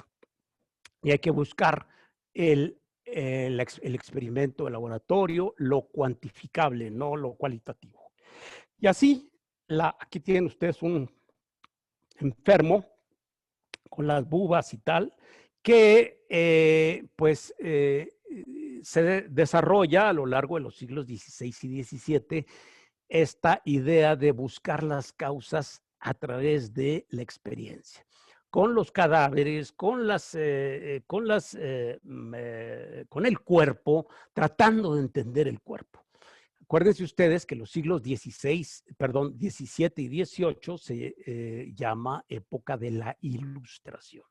Y hay que buscar el experimento, el laboratorio, lo cuantificable, no lo cualitativo. Y así, aquí tienen ustedes un enfermo con las bubas y tal, que se desarrolla a lo largo de los siglos XVI y XVII esta idea de buscar las causas a través de la experiencia. Con los cadáveres, con el cuerpo, tratando de entender el cuerpo. Acuérdense ustedes que los siglos XVII y XVIII se llama época de la Ilustración.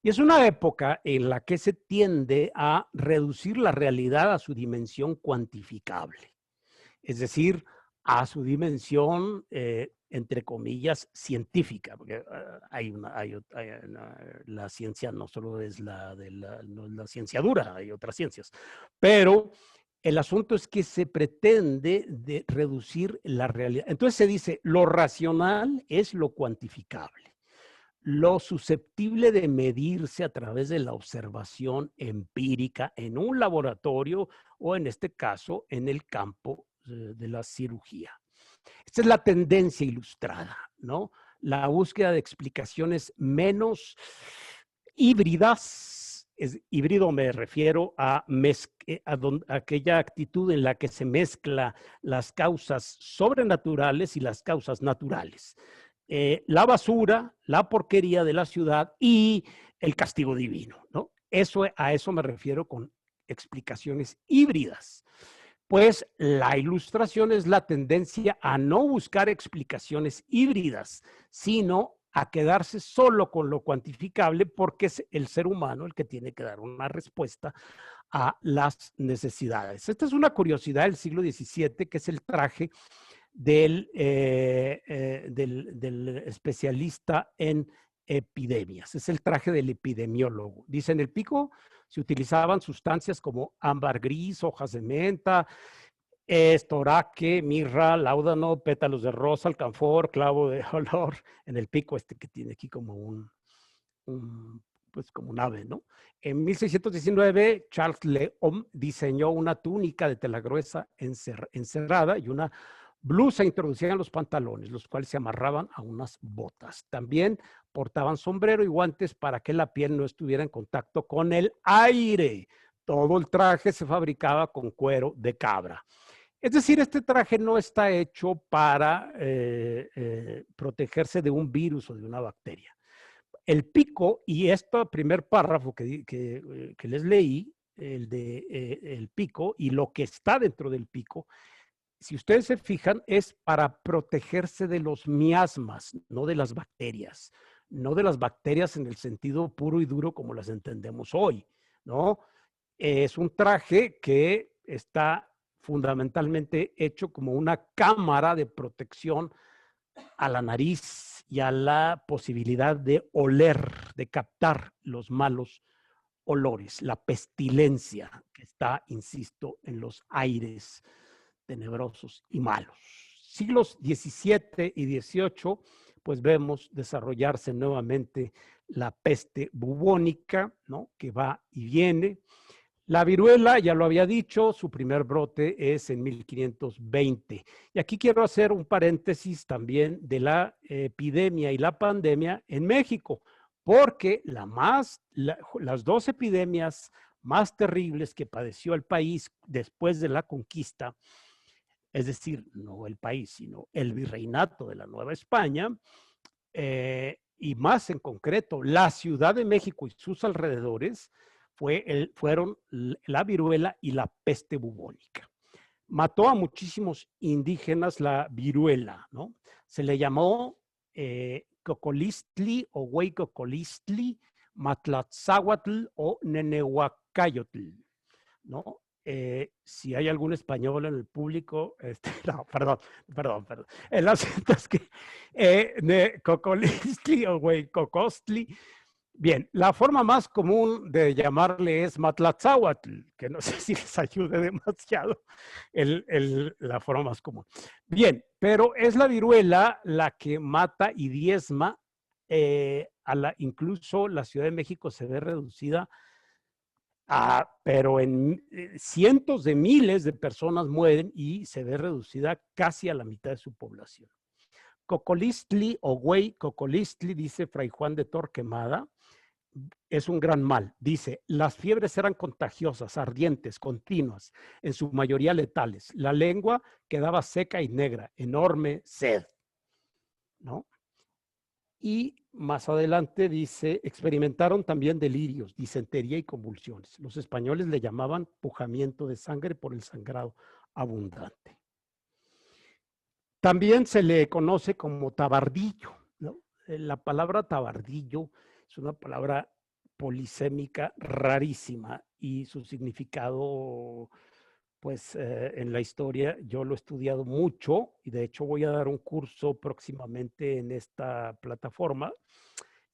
Y es una época en la que se tiende a reducir la realidad a su dimensión cuantificable, es decir, a su dimensión, entre comillas, científica, porque la ciencia no solo es no es la ciencia dura, hay otras ciencias, pero el asunto es que se pretende de reducir la realidad. Entonces se dice, lo racional es lo cuantificable, lo susceptible de medirse a través de la observación empírica en un laboratorio o en este caso en el campo de la cirugía. Esta es la tendencia ilustrada, ¿no? La búsqueda de explicaciones menos híbridas. Híbrido me refiero a aquella actitud en la que se mezcla las causas sobrenaturales y las causas naturales. La basura, la porquería de la ciudad y el castigo divino, ¿no? A eso me refiero con explicaciones híbridas. Pues la ilustración es la tendencia a no buscar explicaciones híbridas, sino a quedarse solo con lo cuantificable, porque es el ser humano el que tiene que dar una respuesta a las necesidades. Esta es una curiosidad del siglo XVII, que es el traje del especialista en epidemias. Es el traje del epidemiólogo. Dice, en el Pico se utilizaban sustancias como ámbar gris, hojas de menta, estoraque, mirra, láudano, pétalos de rosa, alcanfor, clavo de olor. En el Pico que tiene aquí como pues como un ave, ¿no? En 1619, Charles L'Homme diseñó una túnica de tela gruesa encerrada y una blusa introducida en los pantalones, los cuales se amarraban a unas botas. También portaban sombrero y guantes para que la piel no estuviera en contacto con el aire. Todo el traje se fabricaba con cuero de cabra. Es decir, este traje no está hecho para protegerse de un virus o de una bacteria. El Pico, y este primer párrafo que les leí, el Pico y lo que está dentro del Pico, si ustedes se fijan, es para protegerse de los miasmas, no de las bacterias. No de las bacterias en el sentido puro y duro como las entendemos hoy, ¿no? Es un traje que está fundamentalmente hecho como una cámara de protección a la nariz y a la posibilidad de oler, de captar los malos olores, la pestilencia que está, insisto, en los aires tenebrosos y malos. Siglos XVII y XVIII, pues vemos desarrollarse nuevamente la peste bubónica, ¿no? Que va y viene. La viruela, ya lo había dicho, su primer brote es en 1520. Y aquí quiero hacer un paréntesis también de la epidemia y la pandemia en México, porque las dos epidemias más terribles que padeció el país después de la conquista, es decir, no el país, sino el virreinato de la Nueva España, y más en concreto, la Ciudad de México y sus alrededores, fueron la viruela y la peste bubónica. Mató a muchísimos indígenas la viruela, ¿no? Se le llamó Cocolistli o Hueycocolistli, Matlatzáhuatl o Nenehuacayotl, ¿no? Si hay algún español en el público, no, perdón. El acento es que Cocolistli o Hueycocostli. Bien, la forma más común de llamarle es Matlatzáhuatl, que no sé si les ayude demasiado la forma más común. Bien, pero es la viruela la que mata y diezma, incluso la Ciudad de México se ve reducida pero en cientos de miles de personas mueren y se ve reducida casi a la mitad de su población. Cocolistli o Hueycocolistli, dice Fray Juan de Torquemada, es un gran mal. Dice, las fiebres eran contagiosas, ardientes, continuas, en su mayoría letales. La lengua quedaba seca y negra, enorme sed, ¿no? Y más adelante dice, experimentaron también delirios, disentería y convulsiones. Los españoles le llamaban pujamiento de sangre por el sangrado abundante. También se le conoce como tabardillo, ¿no? La palabra tabardillo es una palabra polisémica rarísima y su significado, pues en la historia yo lo he estudiado mucho y de hecho voy a dar un curso próximamente en esta plataforma.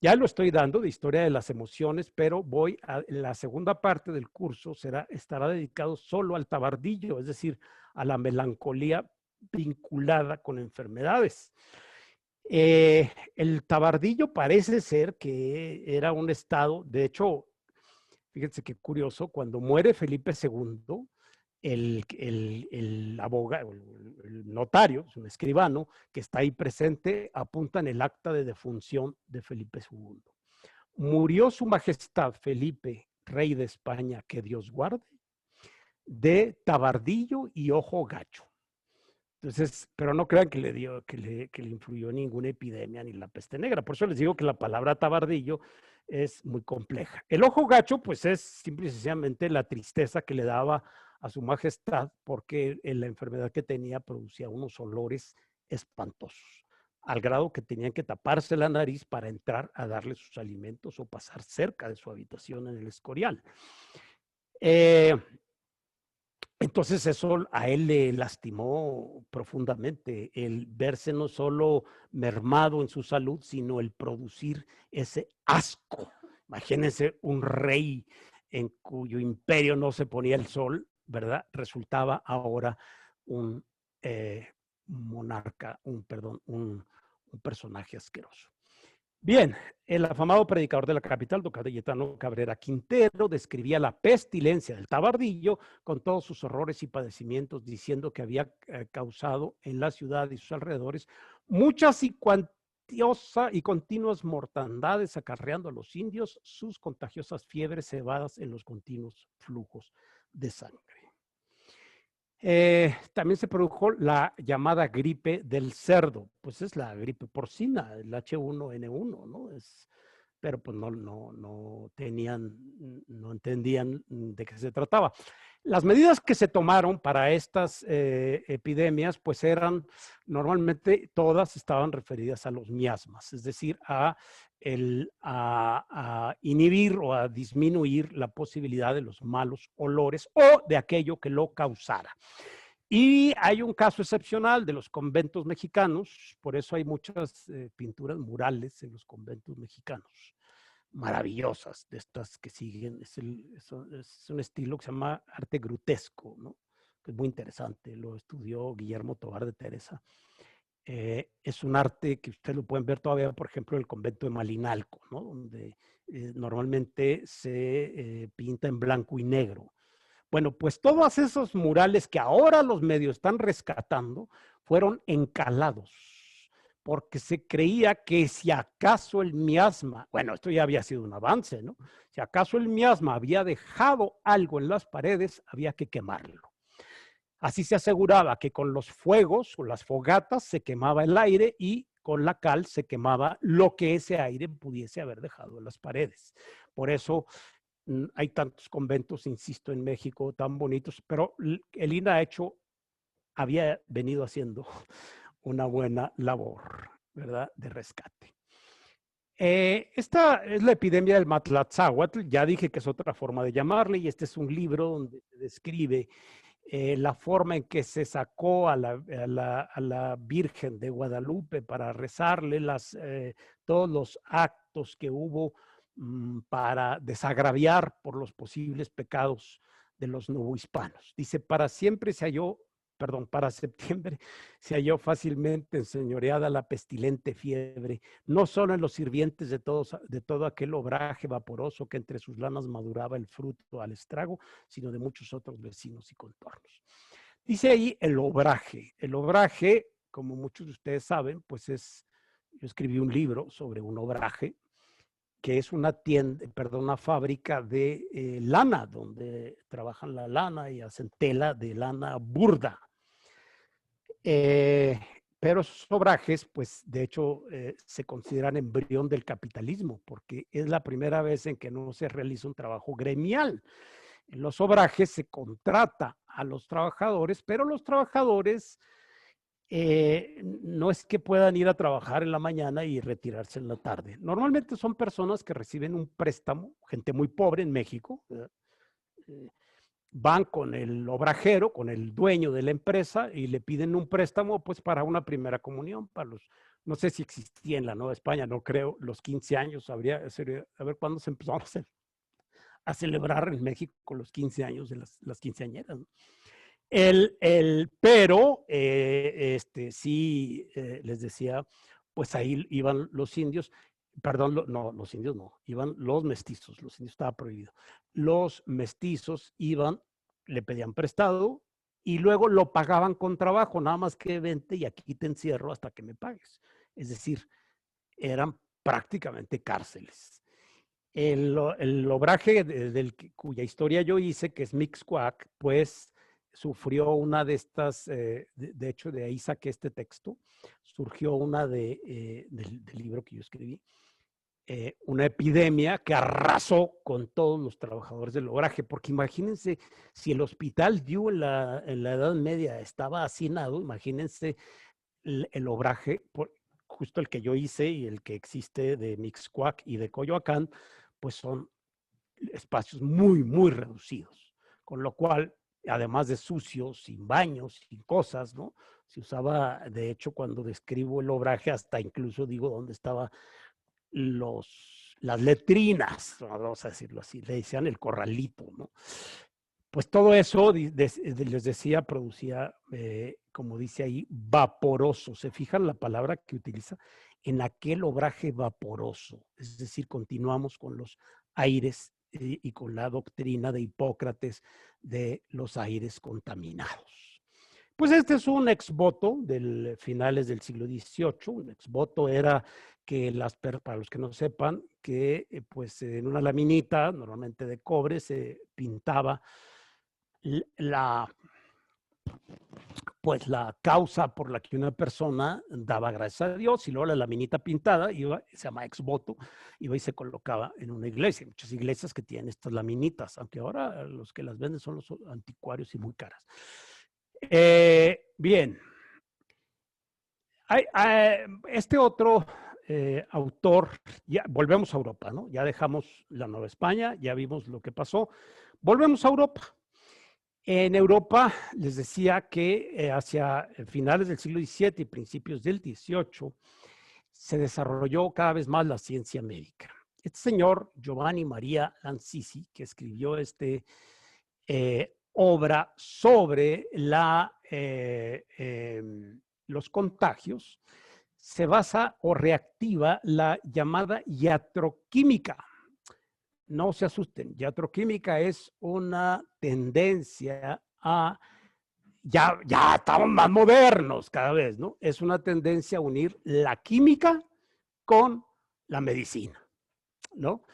Ya lo estoy dando de historia de las emociones, pero la segunda parte del curso estará dedicado solo al tabardillo, es decir, a la melancolía vinculada con enfermedades. El tabardillo parece ser que era un estado, de hecho, fíjense qué curioso, cuando muere Felipe II, el abogado, el notario, es un escribano que está ahí presente, apunta en el acta de defunción de Felipe II. Murió su majestad Felipe, rey de España, que Dios guarde, de tabardillo y ojo gacho. Entonces, pero no crean que le dio, que le influyó ninguna epidemia ni la peste negra. Por eso les digo que la palabra tabardillo es muy compleja. El ojo gacho, pues es simple y sencillamente la tristeza que le daba a su majestad porque la enfermedad que tenía producía unos olores espantosos, al grado que tenían que taparse la nariz para entrar a darle sus alimentos o pasar cerca de su habitación en el Escorial. Entonces eso a él le lastimó profundamente el verse no solo mermado en su salud, sino el producir ese asco. Imagínense un rey en cuyo imperio no se ponía el sol, ¿verdad? Resultaba ahora un monarca, un personaje asqueroso. Bien, el afamado predicador de la capital, don Cayetano Cabrera Quintero, describía la pestilencia del tabardillo con todos sus horrores y padecimientos, diciendo que había causado en la ciudad y sus alrededores muchas y cuantiosas y continuas mortandades, acarreando a los indios sus contagiosas fiebres cebadas en los continuos flujos de sangre. También se produjo la llamada gripe del cerdo, pues es la gripe porcina, el H1N1, ¿no? Pero pues no entendían de qué se trataba. Las medidas que se tomaron para estas epidemias, pues normalmente todas estaban referidas a los miasmas, es decir, a inhibir o a disminuir la posibilidad de los malos olores o de aquello que lo causara. Y hay un caso excepcional de los conventos mexicanos, por eso hay muchas pinturas murales en los conventos mexicanos, maravillosas, de estas que siguen, es un estilo que se llama arte grutesco, ¿no? Que es muy interesante, lo estudió Guillermo Tovar de Teresa. Es un arte que ustedes lo pueden ver todavía, por ejemplo, en el convento de Malinalco, ¿no? Donde normalmente se pinta en blanco y negro. Bueno, pues todos esos murales que ahora los medios están rescatando fueron encalados, porque se creía que si acaso el miasma, bueno, esto ya había sido un avance, ¿no? Si acaso el miasma había dejado algo en las paredes, había que quemarlo. Así se aseguraba que con los fuegos o las fogatas se quemaba el aire y con la cal se quemaba lo que ese aire pudiese haber dejado en las paredes. Por eso hay tantos conventos, insisto, en México tan bonitos, pero el INAH había venido haciendo una buena labor, ¿verdad?, de rescate. Esta es la epidemia del Matlatzáhuatl, ya dije que es otra forma de llamarle, y este es un libro donde se describe la forma en que se sacó a la Virgen de Guadalupe para rezarle todos los actos que hubo para desagraviar por los posibles pecados de los novohispanos. Dice, para septiembre se halló fácilmente enseñoreada la pestilente fiebre, no solo en los sirvientes de todo aquel obraje vaporoso que entre sus lanas maduraba el fruto al estrago, sino de muchos otros vecinos y contornos. Dice ahí el obraje. El obraje, como muchos de ustedes saben, pues yo escribí un libro sobre un obraje, que es una fábrica de lana, donde trabajan la lana y hacen tela de lana burda. Pero esos obrajes, pues de hecho, se consideran embrión del capitalismo, porque es la primera vez en que no se realiza un trabajo gremial. En los obrajes se contrata a los trabajadores, pero los trabajadores no es que puedan ir a trabajar en la mañana y retirarse en la tarde. Normalmente son personas que reciben un préstamo, gente muy pobre en México, van con el obrajero, con el dueño de la empresa y le piden un préstamo pues para una primera comunión, no sé si existía en la Nueva España, no creo, los 15 años, a ver cuándo se empezó a celebrar en México los 15 años de las quinceañeras, ¿no? Pero sí, les decía, pues ahí iban los indios, perdón, no, los indios no, iban los mestizos, los indios estaba prohibido. Los mestizos iban, le pedían prestado y luego lo pagaban con trabajo, nada más que vente y aquí te encierro hasta que me pagues. Es decir, eran prácticamente cárceles. El obraje cuya historia yo hice, que es Mixcoac, pues sufrió una de estas, de hecho de ahí saqué este texto, surgió una del libro que yo escribí, una epidemia que arrasó con todos los trabajadores del obraje, porque imagínense, si el Hospital Diu en la Edad Media estaba hacinado, imagínense el obraje, justo el que yo hice y el que existe de Mixcoac y de Coyoacán, pues son espacios muy, muy reducidos, con lo cual, además de sucios, sin baños, sin cosas, ¿no? Se usaba, de hecho, cuando describo el obraje, hasta incluso digo dónde estaban las letrinas, vamos a decirlo así, le decían el corralito, ¿no? Pues todo eso, les decía, producía, como dice ahí, vaporoso. ¿Se fijan la palabra que utiliza? En aquel obraje vaporoso. Es decir, continuamos con los aires y con la doctrina de Hipócrates de los aires contaminados. Pues este es un exvoto de finales del siglo XVIII. Un exvoto era que para los que no sepan, que pues en una laminita, normalmente de cobre, se pintaba pues la causa por la que una persona daba gracias a Dios, y luego la laminita pintada se llama ex voto, iba y se colocaba en una iglesia. Hay muchas iglesias que tienen estas laminitas, aunque ahora los que las venden son los anticuarios y muy caras. Bien. Este otro autor, ya volvemos a Europa, ¿no? Ya dejamos la Nueva España, ya vimos lo que pasó. Volvemos a Europa. En Europa, les decía que hacia finales del siglo XVII y principios del XVIII se desarrolló cada vez más la ciencia médica. Este señor, Giovanni Maria Lanzisi, que escribió obra sobre los contagios, se basa o reactiva la llamada iatroquímica. No se asusten, iatroquímica es una tendencia a, ya estamos más modernos cada vez, ¿no? Es una tendencia a unir la química con la medicina, ¿no?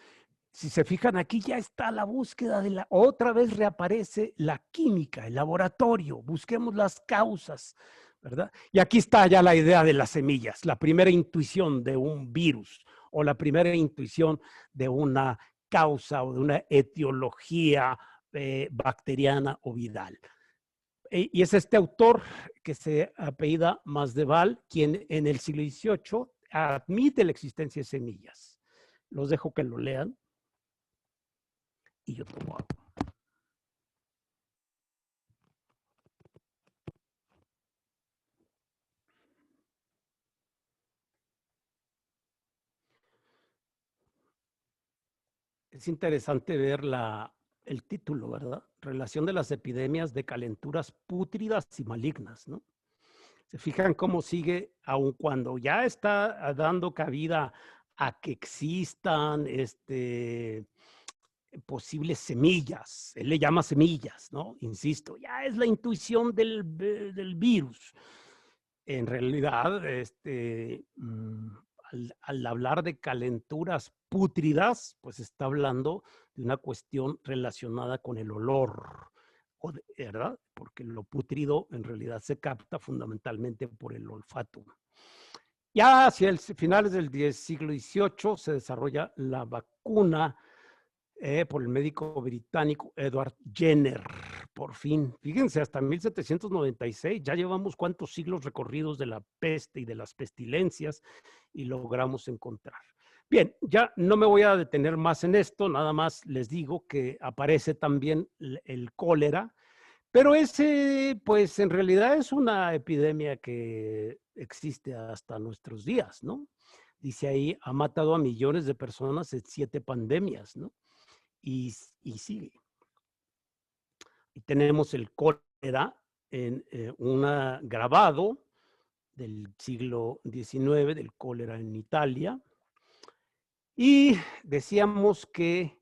Si se fijan aquí ya está la búsqueda otra vez reaparece la química, el laboratorio, busquemos las causas, ¿verdad? Y aquí está ya la idea de las semillas, la primera intuición de un virus o la primera intuición de una causa o de una etiología bacteriana o viral. Y es este autor que se apellida Masdeval, quien en el siglo XVIII admite la existencia de semillas. Los dejo que lo lean y yo tomo agua. Es interesante ver el título, ¿verdad? Relación de las epidemias de calenturas pútridas y malignas, ¿no? Se fijan cómo sigue, aun cuando ya está dando cabida a que existan posibles semillas. Él le llama semillas, ¿no? Insisto, ya es la intuición del virus. En realidad, al hablar de calenturas pútridas, pues está hablando de una cuestión relacionada con el olor, ¿verdad? Porque lo pútrido en realidad se capta fundamentalmente por el olfato. Ya hacia finales del siglo XVIII se desarrolla la vacuna por el médico británico Edward Jenner, por fin. Fíjense, hasta 1796, ya llevamos cuántos siglos recorridos de la peste y de las pestilencias y logramos encontrar. Bien, ya no me voy a detener más en esto, nada más les digo que aparece también el cólera, pero ese, pues en realidad es una epidemia que existe hasta nuestros días, ¿no? Dice ahí, ha matado a millones de personas en 7 pandemias, ¿no? Y sigue. Y tenemos el cólera en un grabado del siglo XIX, del cólera en Italia. Y decíamos que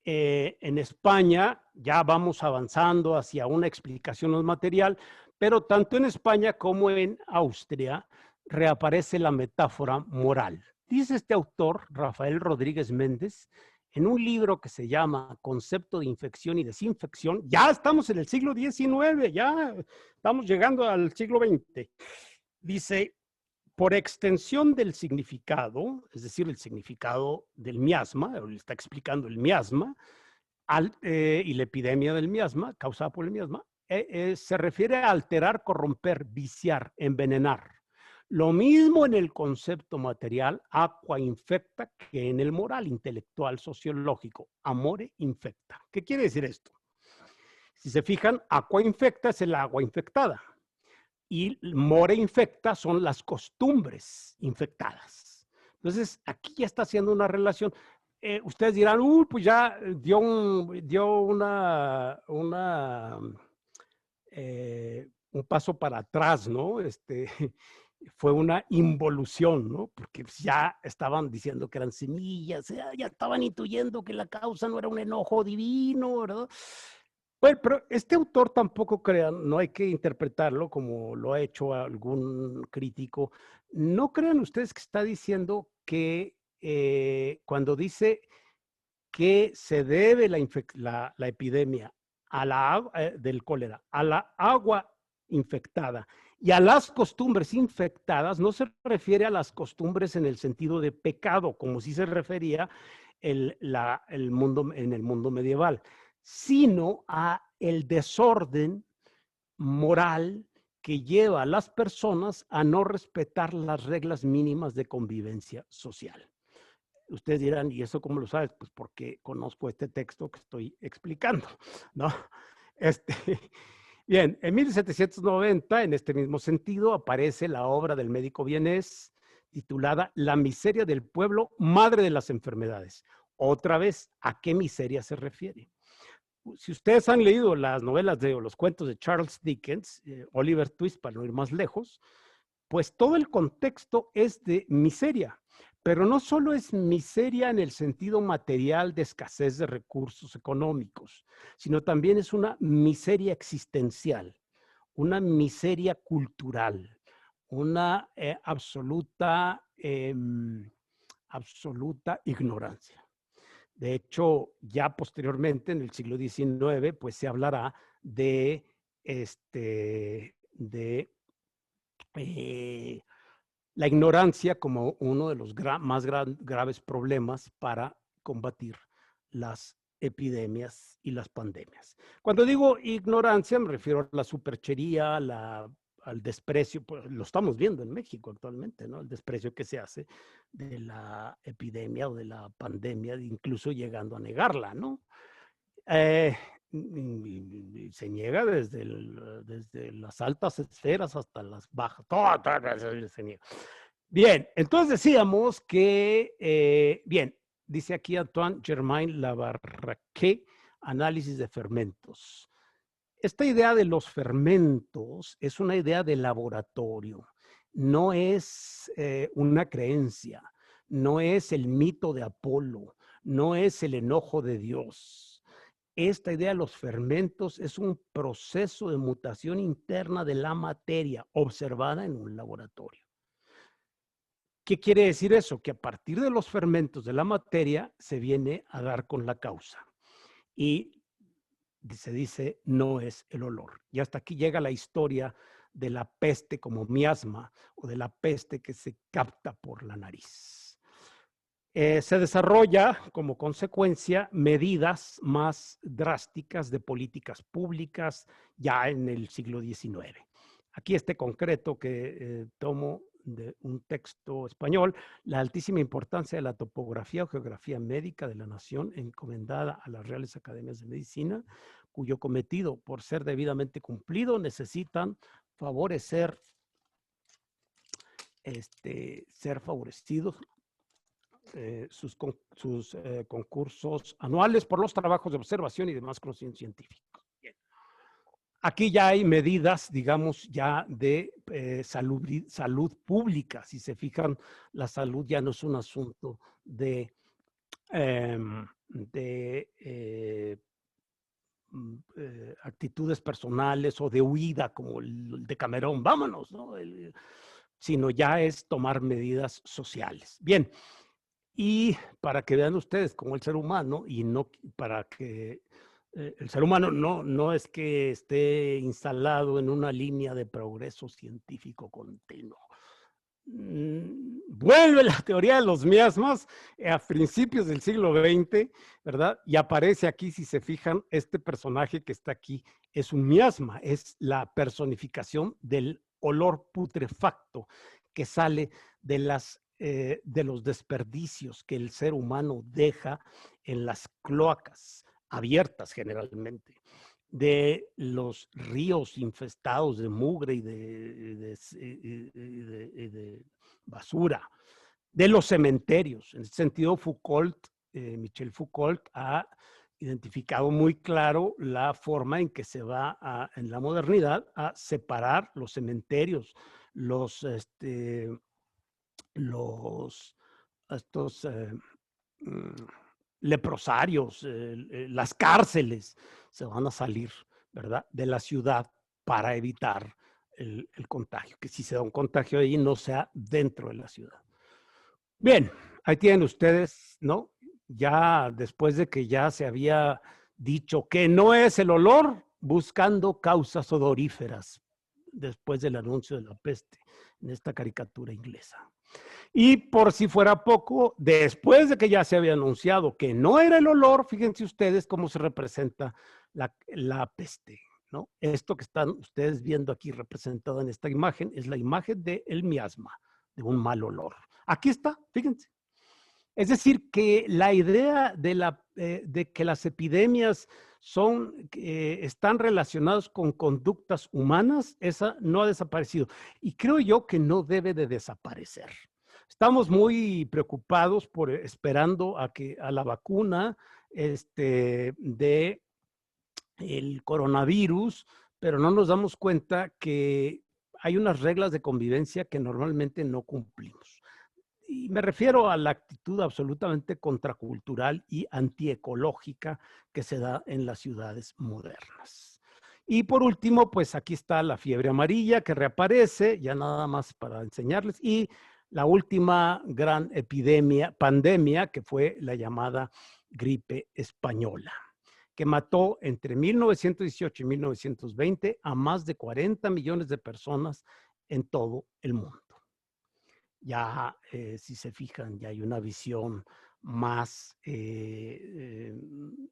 en España ya vamos avanzando hacia una explicación no material, pero tanto en España como en Austria reaparece la metáfora moral. Dice este autor, Rafael Rodríguez Méndez, en un libro que se llama Concepto de Infección y Desinfección. Ya estamos en el siglo XIX, ya estamos llegando al siglo XX. Dice, por extensión del significado, es decir, el significado del miasma, le está explicando el miasma, y la epidemia del miasma, causada por el miasma, se refiere a alterar, corromper, viciar, envenenar. Lo mismo en el concepto material, aqua infecta, que en el moral, intelectual, sociológico, amore infecta. ¿Qué quiere decir esto? Si se fijan, aqua infecta es el agua infectada y more infecta son las costumbres infectadas. Entonces, aquí ya está haciendo una relación. Ustedes dirán, pues ya dio un paso para atrás, ¿no? Fue una involución, ¿no? Porque ya estaban diciendo que eran semillas, ya estaban intuyendo que la causa no era un enojo divino, ¿verdad? Bueno, pero este autor tampoco crean, no hay que interpretarlo como lo ha hecho algún crítico. No crean ustedes que está diciendo que cuando dice que se debe la epidemia a del cólera, a la agua infectada y a las costumbres infectadas, no se refiere a las costumbres en el sentido de pecado, como sí se refería en el mundo medieval, sino a el desorden moral que lleva a las personas a no respetar las reglas mínimas de convivencia social. Ustedes dirán, ¿y eso cómo lo sabes? Pues porque conozco este texto que estoy explicando, ¿no? Este, bien, en 1790, en este mismo sentido, aparece la obra del médico vienés titulada La miseria del pueblo, madre de las enfermedades. Otra vez, ¿a qué miseria se refiere? Si ustedes han leído las novelas o los cuentos de Charles Dickens, Oliver Twist, para no ir más lejos, pues todo el contexto es de miseria, pero no solo es miseria en el sentido material de escasez de recursos económicos, sino también es una miseria existencial, una miseria cultural, una absoluta ignorancia. De hecho, ya posteriormente, en el siglo XIX, pues se hablará de, eh, la ignorancia como uno de los más graves problemas para combatir las epidemias y las pandemias. Cuando digo ignorancia, me refiero a la superchería, al desprecio, pues lo estamos viendo en México actualmente, ¿no? El desprecio que se hace de la epidemia o de la pandemia, incluso llegando a negarla, ¿no? Eh, Se niega desde las altas esferas hasta las bajas, todo se niega. Bien, entonces decíamos que, bien, dice aquí Antoine Germain Labarraqué, análisis de fermentos. Esta idea de los fermentos es una idea de laboratorio, no es una creencia, no es el mito de Apolo, no es el enojo de Dios. Esta idea de los fermentos es un proceso de mutación interna de la materia observada en un laboratorio. ¿Qué quiere decir eso? Que a partir de los fermentos de la materia se viene a dar con la causa. Y se dice, no es el olor. Y hasta aquí llega la historia de la peste como miasma o de la peste que se capta por la nariz. Se desarrolla como consecuencia medidas más drásticas de políticas públicas ya en el siglo XIX. Aquí este concreto que tomo de un texto español, la altísima importancia de la topografía o geografía médica de la nación encomendada a las Reales Academias de Medicina, cuyo cometido, por ser debidamente cumplido, necesitan favorecer, ser favorecidos sus concursos anuales por los trabajos de observación y demás conocimientos científicos. Bien. Aquí ya hay medidas, digamos, ya de salud pública. Si se fijan, la salud ya no es un asunto de actitudes personales o de huida como el de Camerón, vámonos, ¿no? Sino ya es tomar medidas sociales. Bien, Y para que vean ustedes cómo el ser humano, y no para que el ser humano no es que esté instalado en una línea de progreso científico continuo. Vuelve la teoría de los miasmas a principios del siglo XX, ¿verdad? Y aparece aquí, si se fijan, este personaje que está aquí es un miasma, es la personificación del olor putrefacto que sale de los desperdicios que el ser humano deja en las cloacas abiertas generalmente, de los ríos infestados de mugre y de basura, de los cementerios. En ese sentido, Michel Foucault ha identificado muy claro la forma en que se va en la modernidad a separar los cementerios, los, los estos mm, leprosarios, las cárceles se van a salir, ¿verdad?, de la ciudad para evitar el contagio, que si se da un contagio ahí no sea dentro de la ciudad. Bien, ahí tienen ustedes, ¿no? Ya después de que ya se había dicho que no es el olor, buscando causas odoríferas, después del anuncio de la peste en esta caricatura inglesa. Y por si fuera poco, después de que ya se había anunciado que no era el olor, fíjense ustedes cómo se representa la peste, ¿no? Esto que están ustedes viendo aquí representado en esta imagen es la imagen del miasma, de un mal olor. Aquí está, fíjense. Es decir, que la idea de que las epidemias están relacionadas con conductas humanas, esa no ha desaparecido. Y creo yo que no debe de desaparecer. Estamos muy preocupados esperando a la vacuna de el coronavirus, pero no nos damos cuenta que hay unas reglas de convivencia que normalmente no cumplimos. Y me refiero a la actitud absolutamente contracultural y antiecológica que se da en las ciudades modernas. Y por último, pues aquí está la fiebre amarilla que reaparece, ya nada más para enseñarles, y la última gran pandemia, que fue la llamada gripe española, que mató entre 1918 y 1920 a más de 40 millones de personas en todo el mundo. Ya, si se fijan, ya hay una visión más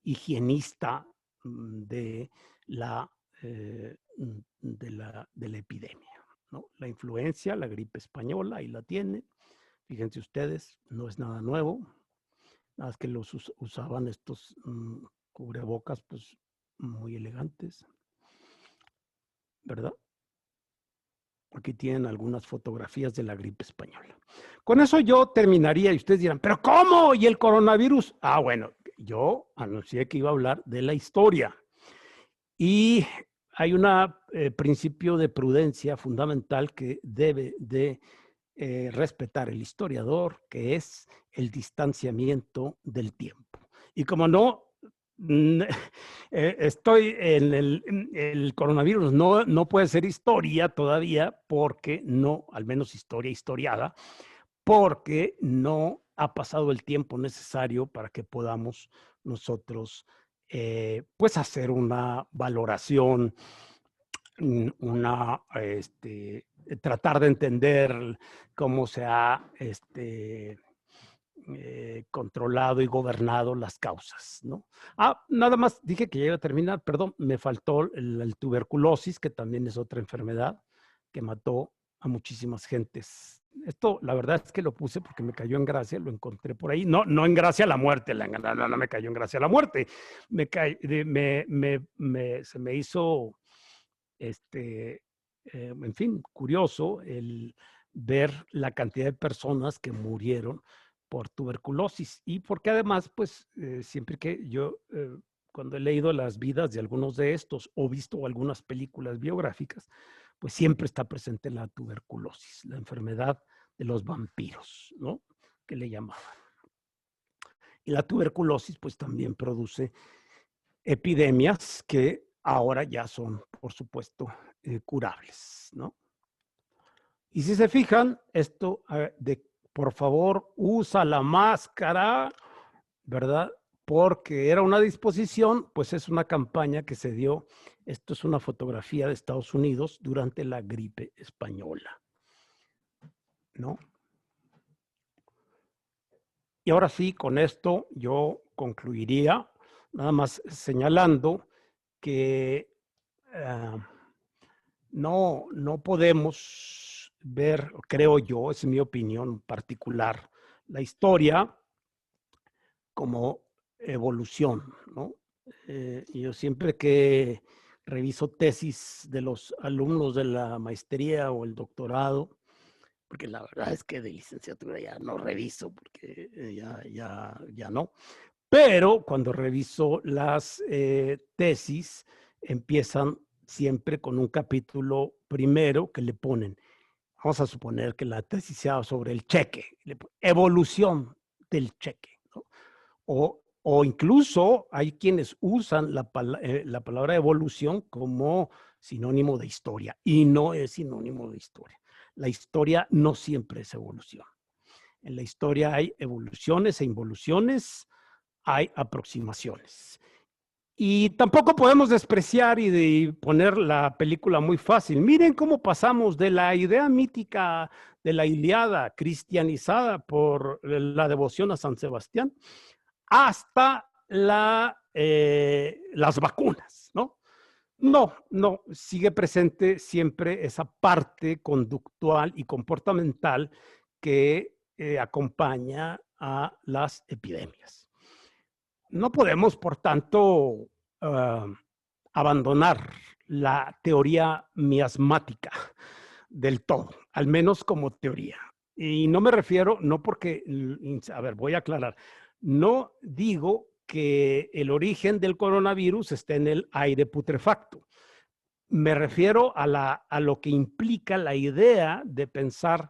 higienista de la, de la epidemia, ¿no? La influencia, la gripe española, ahí la tiene. Fíjense ustedes, no es nada nuevo, nada más que los usaban estos cubrebocas, pues muy elegantes, ¿verdad? Aquí tienen algunas fotografías de la gripe española. Con eso yo terminaría y ustedes dirán, ¿pero cómo? ¿Y el coronavirus? Ah, bueno, yo anuncié que iba a hablar de la historia. Y hay un principio de prudencia fundamental que debe de respetar el historiador, que es el distanciamiento del tiempo. Y como no estoy en el coronavirus, no puede ser historia todavía, porque no, al menos historiada, porque no ha pasado el tiempo necesario para que podamos nosotros pues hacer una valoración, tratar de entender cómo se ha controlado y gobernado las causas, ¿no? Nada más dije que ya iba a terminar, perdón, me faltó el tuberculosis, que también es otra enfermedad que mató a muchísimas gentes. Esto, la verdad es que lo puse porque me cayó en gracia, lo encontré por ahí. No en gracia a la muerte, no me cayó en gracia a la muerte. Se me hizo, en fin, curioso el ver la cantidad de personas que murieron por tuberculosis y porque además, pues, siempre que yo, cuando he leído las vidas de algunos de estos o visto algunas películas biográficas, pues siempre está presente la tuberculosis, la enfermedad de los vampiros, ¿no? Que le llamaban. Y la tuberculosis, pues, también produce epidemias que ahora ya son, por supuesto, curables, ¿no? Y si se fijan, esto por favor, usa la máscara, ¿verdad? Porque era una disposición, pues es una campaña que se dio, esto es una fotografía de Estados Unidos durante la gripe española, ¿no? Y ahora sí, con esto yo concluiría, nada más señalando que no podemos ver, creo yo, es mi opinión particular, la historia como evolución, ¿no? Yo siempre que reviso tesis de los alumnos de la maestría o el doctorado, porque la verdad es que de licenciatura ya no reviso, porque ya no. Pero cuando reviso las tesis, empiezan siempre con un capítulo primero que le ponen, vamos a suponer que la tesis sea sobre el cheque, evolución del cheque, ¿no? O incluso hay quienes usan la palabra evolución como sinónimo de historia, y no es sinónimo de historia. La historia no siempre es evolución. En la historia hay evoluciones e involuciones, hay aproximaciones. Y tampoco podemos despreciar y poner la película muy fácil. Miren cómo pasamos de la idea mítica de la Ilíada, cristianizada por la devoción a San Sebastián, hasta las vacunas, ¿no? No, sigue presente siempre esa parte conductual y comportamental que acompaña a las epidemias. No podemos, por tanto, abandonar la teoría miasmática del todo, al menos como teoría. Y no me refiero, no porque, a ver, voy a aclarar, no digo que el origen del coronavirus esté en el aire putrefacto. Me refiero a lo que implica la idea de pensar,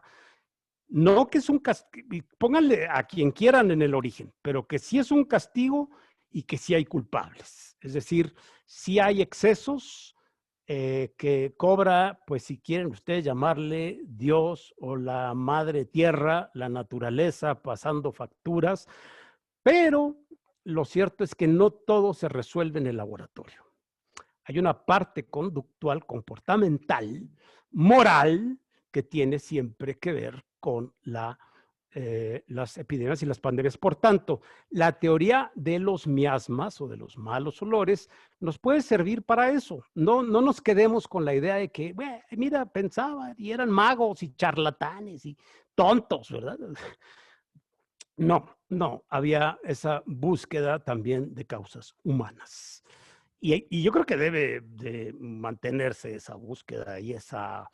no que es un castigo, pónganle a quien quieran en el origen, pero que sí es un castigo y que sí hay culpables. Es decir, sí hay excesos que cobra, pues si quieren ustedes llamarle Dios o la madre tierra, la naturaleza pasando facturas, pero lo cierto es que no todo se resuelve en el laboratorio. Hay una parte conductual, comportamental, moral, que tiene siempre que ver con las epidemias y las pandemias. Por tanto, la teoría de los miasmas o de los malos olores nos puede servir para eso. No nos quedemos con la idea de que, mira, pensaban y eran magos y charlatanes y tontos, ¿verdad? No, había esa búsqueda también de causas humanas. Y yo creo que debe de mantenerse esa búsqueda y esa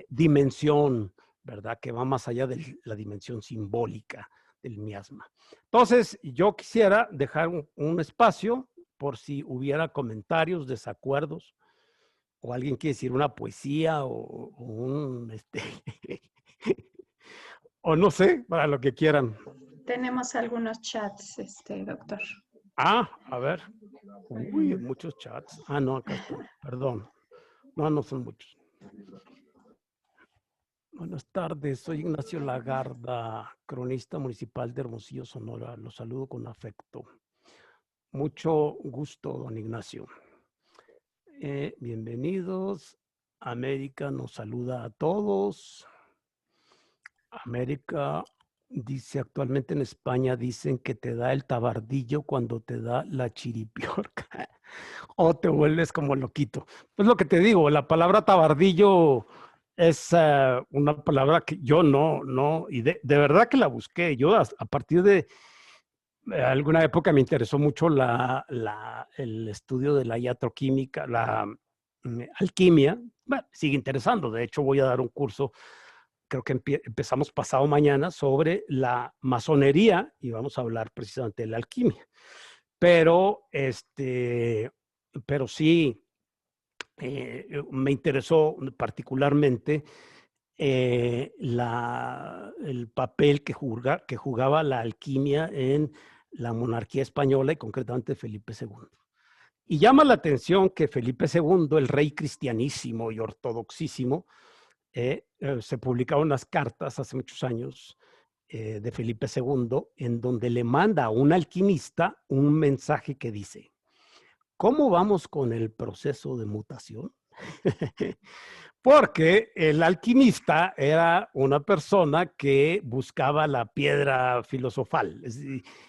dimensión, ¿verdad? Que va más allá de la dimensión simbólica del miasma. Entonces, yo quisiera dejar un espacio por si hubiera comentarios, desacuerdos, o alguien quiere decir una poesía o un, o no sé, para lo que quieran. Tenemos algunos chats, doctor. A ver. Uy, muchos chats. No, acá están. Perdón. No son muchos. Buenas tardes, soy Ignacio Lagarda, cronista municipal de Hermosillo, Sonora. Los saludo con afecto. Mucho gusto, don Ignacio. Bienvenidos. América nos saluda a todos. América dice, actualmente en España dicen que te da el tabardillo cuando te da la chiripiorca o te vuelves como loquito. Pues lo que te digo, la palabra tabardillo es una palabra que yo y de verdad que la busqué. Yo a partir de alguna época me interesó mucho el estudio de la iatroquímica, la alquimia. Bueno, sigue interesando. De hecho, voy a dar un curso, creo que empezamos pasado mañana, sobre la masonería y vamos a hablar precisamente de la alquimia. Pero sí, me interesó particularmente el papel que jugaba la alquimia en la monarquía española y concretamente Felipe II. Y llama la atención que Felipe II, el rey cristianísimo y ortodoxísimo, se publicaron unas cartas hace muchos años de Felipe II, en donde le manda a un alquimista un mensaje que dice: ¿cómo vamos con el proceso de mutación? Porque el alquimista era una persona que buscaba la piedra filosofal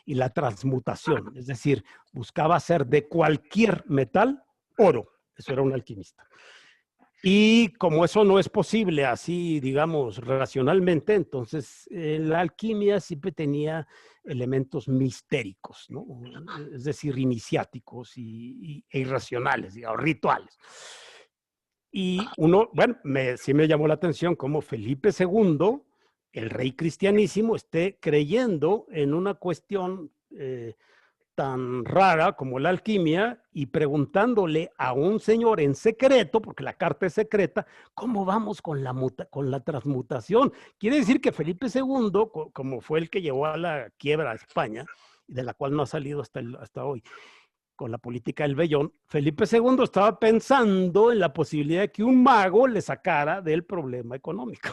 y la transmutación, es decir, buscaba hacer de cualquier metal oro. Eso era un alquimista. Y como eso no es posible así, digamos, racionalmente, entonces la alquimia siempre tenía elementos mistéricos, ¿no? Es decir, iniciáticos e irracionales, digamos, rituales. Y uno, bueno, sí me llamó la atención cómo Felipe II, el rey cristianísimo, esté creyendo en una cuestión tan rara como la alquimia y preguntándole a un señor en secreto, porque la carta es secreta, ¿cómo vamos con la transmutación? Quiere decir que Felipe II, como fue el que llevó a la quiebra a España, de la cual no ha salido hasta hoy, con la política del vellón, Felipe II estaba pensando en la posibilidad de que un mago le sacara del problema económico.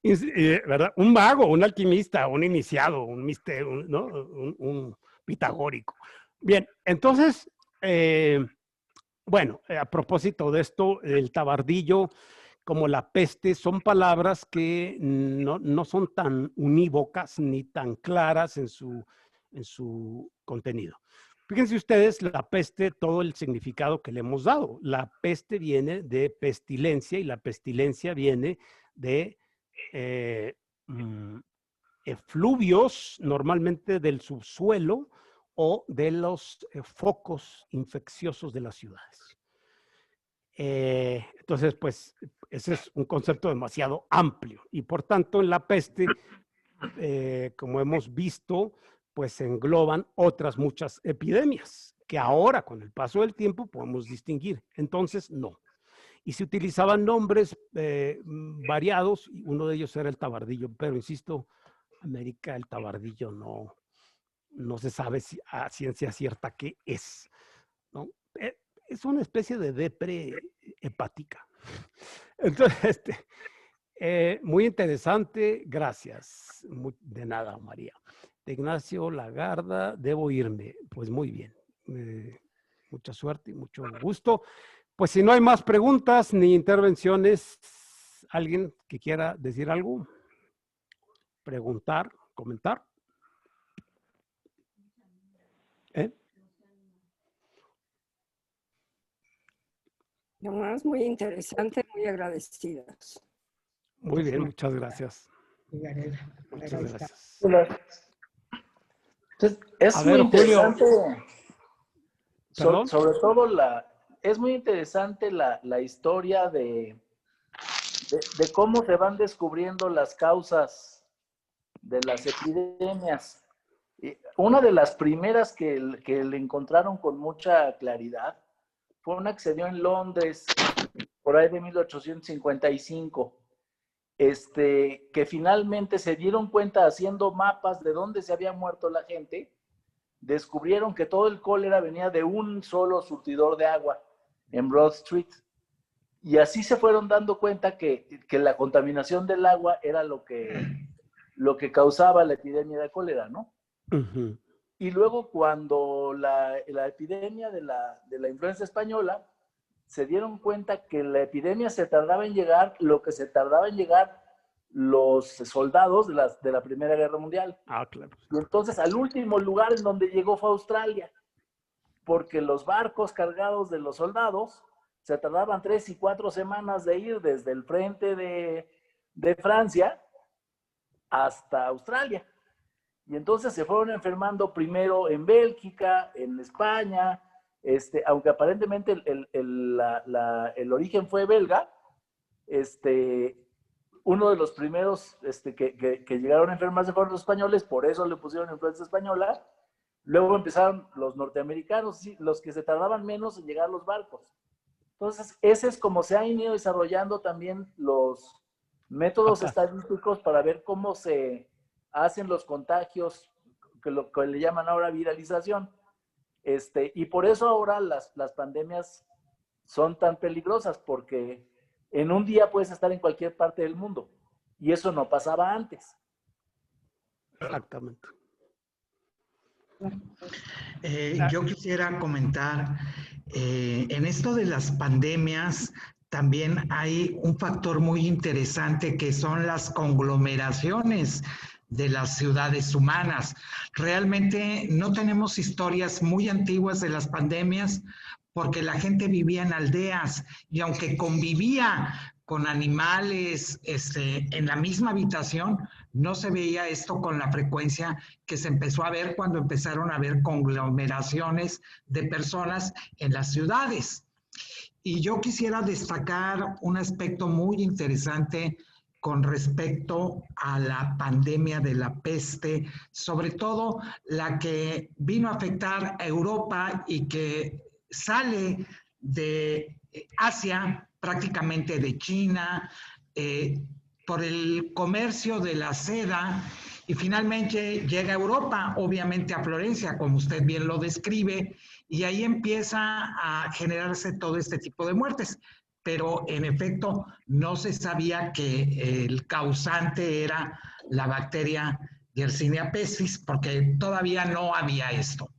¿Verdad? Un mago, un alquimista, un iniciado, un misterio, ¿no? Un pitagórico. Bien, entonces, bueno, a propósito de esto, el tabardillo como la peste son palabras que no son tan unívocas ni tan claras en su contenido. Fíjense ustedes, la peste, todo el significado que le hemos dado. La peste viene de pestilencia y la pestilencia viene de efluvios, normalmente del subsuelo o de los focos infecciosos de las ciudades. Entonces, pues, ese es un concepto demasiado amplio y por tanto en la peste, como hemos visto, pues se engloban otras muchas epidemias que ahora con el paso del tiempo podemos distinguir. Entonces, no. Y se utilizaban nombres variados, y uno de ellos era el tabardillo, pero insisto, América, el tabardillo no se sabe a ciencia cierta qué es, ¿no? Es una especie de depre hepática. Entonces, muy interesante, gracias. De nada, María. De Ignacio Lagarda, debo irme. Pues muy bien. Mucha suerte y mucho gusto. Pues si no hay más preguntas ni intervenciones, ¿alguien que quiera decir algo? Preguntar, comentar. Nomás muy interesante, muy agradecidos. Muy bien, muchas gracias. Muchas gracias. Entonces, es A ver, muy interesante, Julio. sobre todo es muy interesante la historia de cómo se van descubriendo las causas de las epidemias. Una de las primeras que le encontraron con mucha claridad fue una que se dio en Londres, por ahí de 1855, que finalmente se dieron cuenta haciendo mapas de dónde se había muerto la gente, descubrieron que todo el cólera venía de un solo surtidor de agua en Broad Street. Y así se fueron dando cuenta que la contaminación del agua era lo que causaba la epidemia de cólera, ¿no? Uh-huh. Y luego cuando la epidemia de la influenza española, se dieron cuenta que la epidemia se tardaba en llegar lo que se tardaba en llegar los soldados de la Primera Guerra Mundial. Ah, claro. Y entonces al último lugar en donde llegó fue Australia, porque los barcos cargados de los soldados se tardaban 3 y 4 semanas de ir desde el frente de Francia hasta Australia. Y entonces se fueron enfermando primero en Bélgica, en España, aunque aparentemente el origen fue belga, uno de los primeros que llegaron a enfermarse fueron los españoles, por eso le pusieron influenza española. Luego empezaron los norteamericanos, los que se tardaban menos en llegar a los barcos. Entonces, ese es como se han ido desarrollando también los métodos estadísticos para ver cómo se hacen los contagios, que lo que le llaman ahora viralización. Y por eso ahora las pandemias son tan peligrosas, porque en un día puedes estar en cualquier parte del mundo. Y eso no pasaba antes. Exactamente. Yo quisiera comentar, en esto de las pandemias, también hay un factor muy interesante que son las conglomeraciones de las ciudades humanas. Realmente no tenemos historias muy antiguas de las pandemias porque la gente vivía en aldeas y aunque convivía con animales en la misma habitación, no se veía esto con la frecuencia que se empezó a ver cuando empezaron a haber conglomeraciones de personas en las ciudades. Y yo quisiera destacar un aspecto muy interesante con respecto a la pandemia de la peste, sobre todo la que vino a afectar a Europa y que sale de Asia, prácticamente de China, por el comercio de la seda y finalmente llega a Europa, obviamente a Florencia, como usted bien lo describe, y ahí empieza a generarse todo este tipo de muertes. Pero en efecto no se sabía que el causante era la bacteria Yersinia pestis, porque todavía no había esto.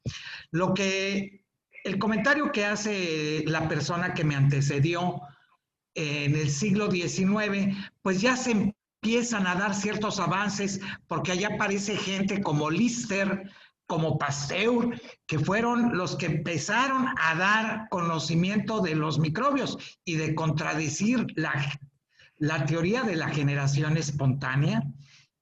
El comentario que hace la persona que me antecedió en el siglo XIX, pues ya se empiezan a dar ciertos avances, porque allá aparece gente como Lister, como Pasteur, que fueron los que empezaron a dar conocimiento de los microbios y de contradecir la teoría de la generación espontánea.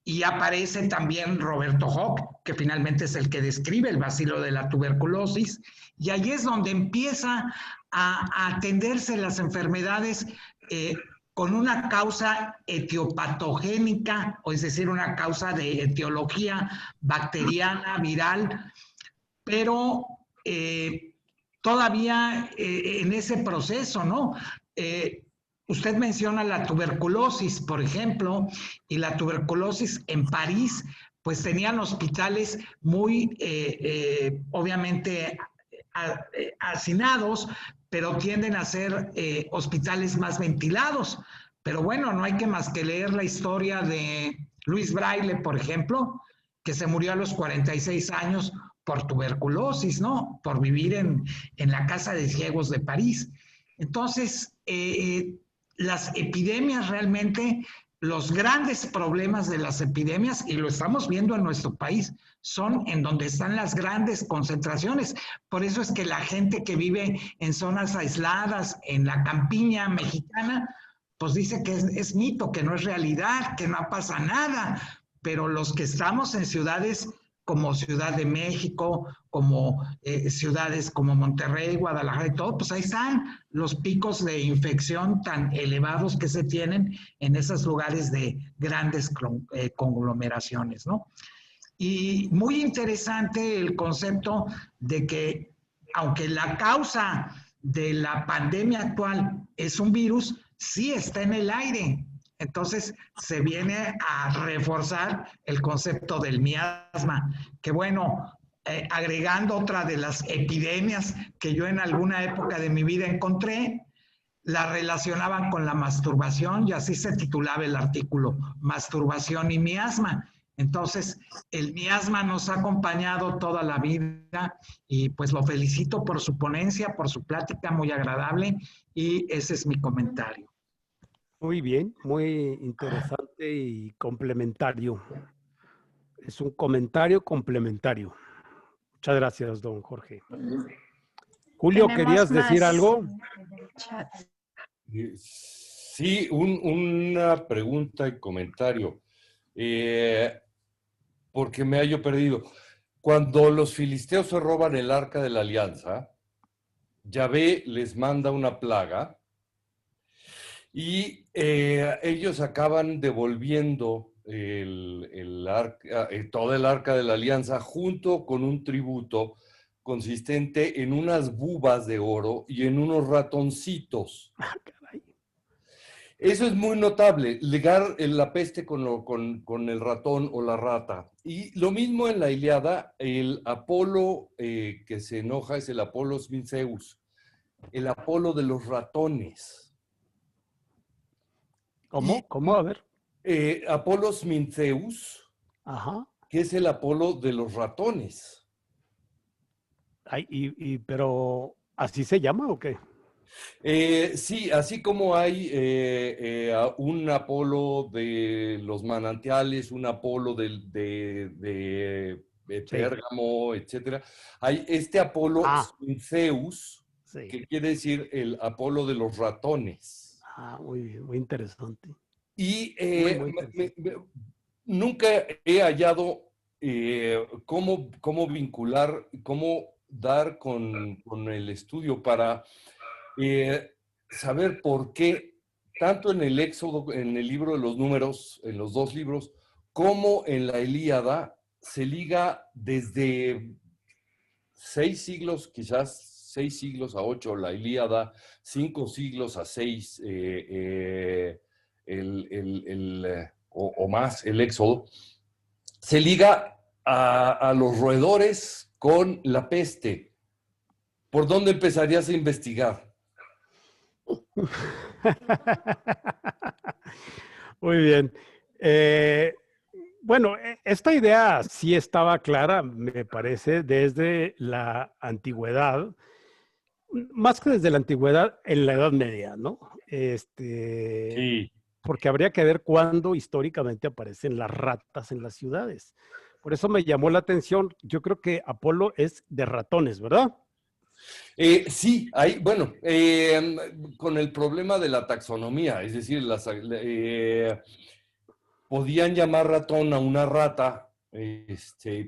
Y aparece también Roberto Hooke, que finalmente es el que describe el bacilo de la tuberculosis, y ahí es donde empieza a atenderse las enfermedades con una causa etiopatogénica, o es decir, una causa de etiología bacteriana, viral, pero todavía en ese proceso, ¿no? Usted menciona la tuberculosis, por ejemplo, y la tuberculosis en París, pues tenían hospitales muy, obviamente, hacinados, pero tienden a ser hospitales más ventilados. Pero bueno, no hay que más que leer la historia de Luis Braille, por ejemplo, que se murió a los 46 años por tuberculosis, ¿no? Por vivir en la Casa de Ciegos de París. Entonces, las epidemias realmente, los grandes problemas de las epidemias, y lo estamos viendo en nuestro país, son en donde están las grandes concentraciones. Por eso es que la gente que vive en zonas aisladas, en la campiña mexicana, pues dice que es mito, que no es realidad, que no pasa nada. Pero los que estamos en ciudades como Ciudad de México, como ciudades como Monterrey, Guadalajara y todo, pues ahí están los picos de infección tan elevados que se tienen en esos lugares de grandes conglomeraciones, ¿no? Y muy interesante el concepto de que, aunque la causa de la pandemia actual es un virus, sí está en el aire. Entonces se viene a reforzar el concepto del miasma, que bueno, agregando otra de las epidemias que yo en alguna época de mi vida encontré, la relacionaban con la masturbación y así se titulaba el artículo, Masturbación y miasma. Entonces, el miasma nos ha acompañado toda la vida y pues lo felicito por su ponencia, por su plática muy agradable y ese es mi comentario. Muy bien, muy interesante y complementario. Es un comentario complementario. Muchas gracias, don Jorge. Julio, Tenemos ¿querías decir más algo? chat. Sí, una pregunta y comentario, porque me hallo perdido. Cuando los filisteos se roban el arca de la alianza, Yahvé les manda una plaga y ellos acaban devolviendo toda el arca de la alianza junto con un tributo consistente en unas bubas de oro y en unos ratoncitos. Ah, caray. Eso es muy notable, ligar la peste con el ratón o la rata. Y lo mismo en la Ilíada, el Apolo que se enoja es el Apolo Zeus, el Apolo de los ratones. ¿Cómo? ¿Cómo? A ver. Apolos Minceus, Ajá. que es el Apolo de los ratones. Ay, pero, ¿así se llama o qué? Sí, así como hay un Apolo de los manantiales, un Apolo de Sí. Pérgamo, etcétera, hay este Apolo Ah, Zeus, sí. que quiere decir el Apolo de los ratones. Ah, muy bien, muy interesante. Y Muy interesante. nunca he hallado cómo vincular, cómo dar con el estudio para saber por qué, tanto en el Éxodo, en el libro de los Números, en los dos libros, como en la Ilíada, se liga desde 6 siglos, quizás 6 siglos a 8, la Ilíada, 5 siglos a 6, o más, el Éxodo, se liga a los roedores con la peste. ¿Por dónde empezarías a investigar? Muy bien. Bueno, esta idea sí estaba clara, me parece, desde la antigüedad, más que desde la antigüedad, en la Edad Media, ¿no? Sí. Porque habría que ver cuándo históricamente aparecen las ratas en las ciudades. Por eso me llamó la atención. Yo creo que Apolo es de ratones, ¿verdad? Sí, bueno, con el problema de la taxonomía, es decir, podían llamar ratón a una rata,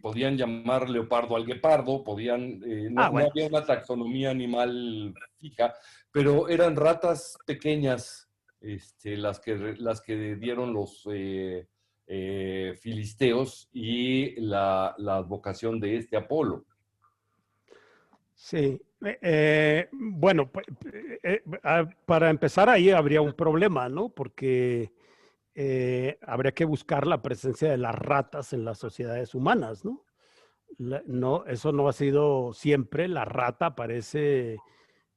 podían llamar leopardo al guepardo, Ah, no bueno. había una taxonomía animal fija, pero eran ratas pequeñas, las que dieron los filisteos y la advocación de este Apolo. Sí. Bueno, para empezar ahí habría un problema, ¿no? Porque habría que buscar la presencia de las ratas en las sociedades humanas, ¿no? No, eso no ha sido siempre. La rata aparece,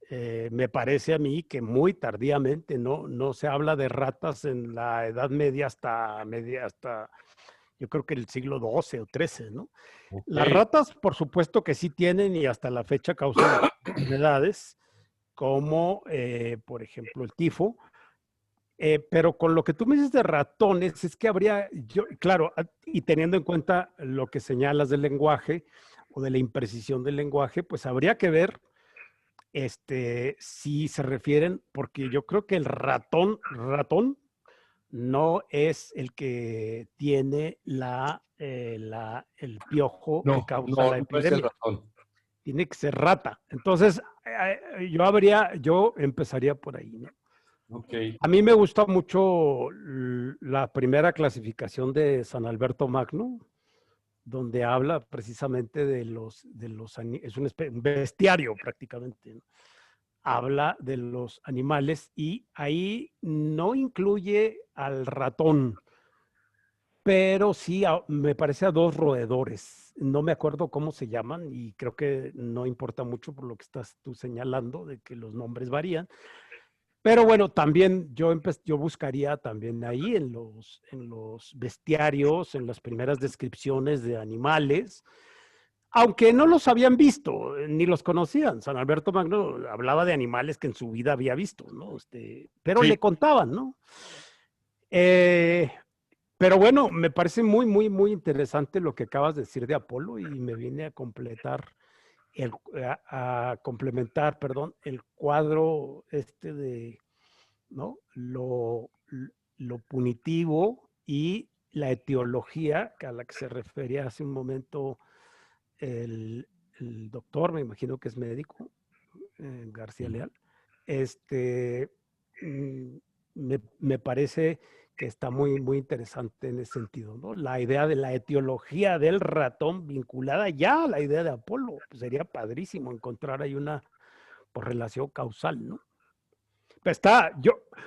me parece a mí que muy tardíamente, no se habla de ratas en la Edad Media hasta yo creo que el siglo XII o XIII, ¿no? Las Ok. ratas, por supuesto que sí tienen y hasta la fecha causan enfermedades como, por ejemplo, el tifo. Pero con lo que tú me dices de ratones, es que habría, claro, y teniendo en cuenta lo que señalas del lenguaje o de la imprecisión del lenguaje, pues habría que ver si se refieren, porque yo creo que el ratón no es el que tiene el piojo que No, causa no, la no es el epidemia. ratón. Tiene que ser rata. Entonces, yo empezaría por ahí, ¿no? Ok. A mí me gusta mucho la primera clasificación de San Alberto Magno, donde habla precisamente es un bestiario prácticamente, ¿no? Habla de los animales y ahí no incluye al ratón, pero sí me parece a dos roedores. No me acuerdo cómo se llaman y creo que no importa mucho por lo que estás tú señalando de que los nombres varían. Pero bueno, también yo buscaría también ahí en los bestiarios, en las primeras descripciones de animales, aunque no los habían visto, ni los conocían. San Alberto Magno hablaba de animales que en su vida había visto, ¿no? Pero Sí. le contaban, ¿no? Pero bueno, me parece muy, muy, muy interesante lo que acabas de decir de Apolo y me viene a completar a complementar, perdón, el cuadro ¿no? Lo punitivo y la etiología a la que se refería hace un momento el, el doctor, me imagino que es médico, García Leal. Mm, me parece que está muy, muy interesante en ese sentido, ¿no? La idea de la etiología del ratón vinculada ya a la idea de Apolo. Pues sería padrísimo encontrar ahí una relación causal, ¿no?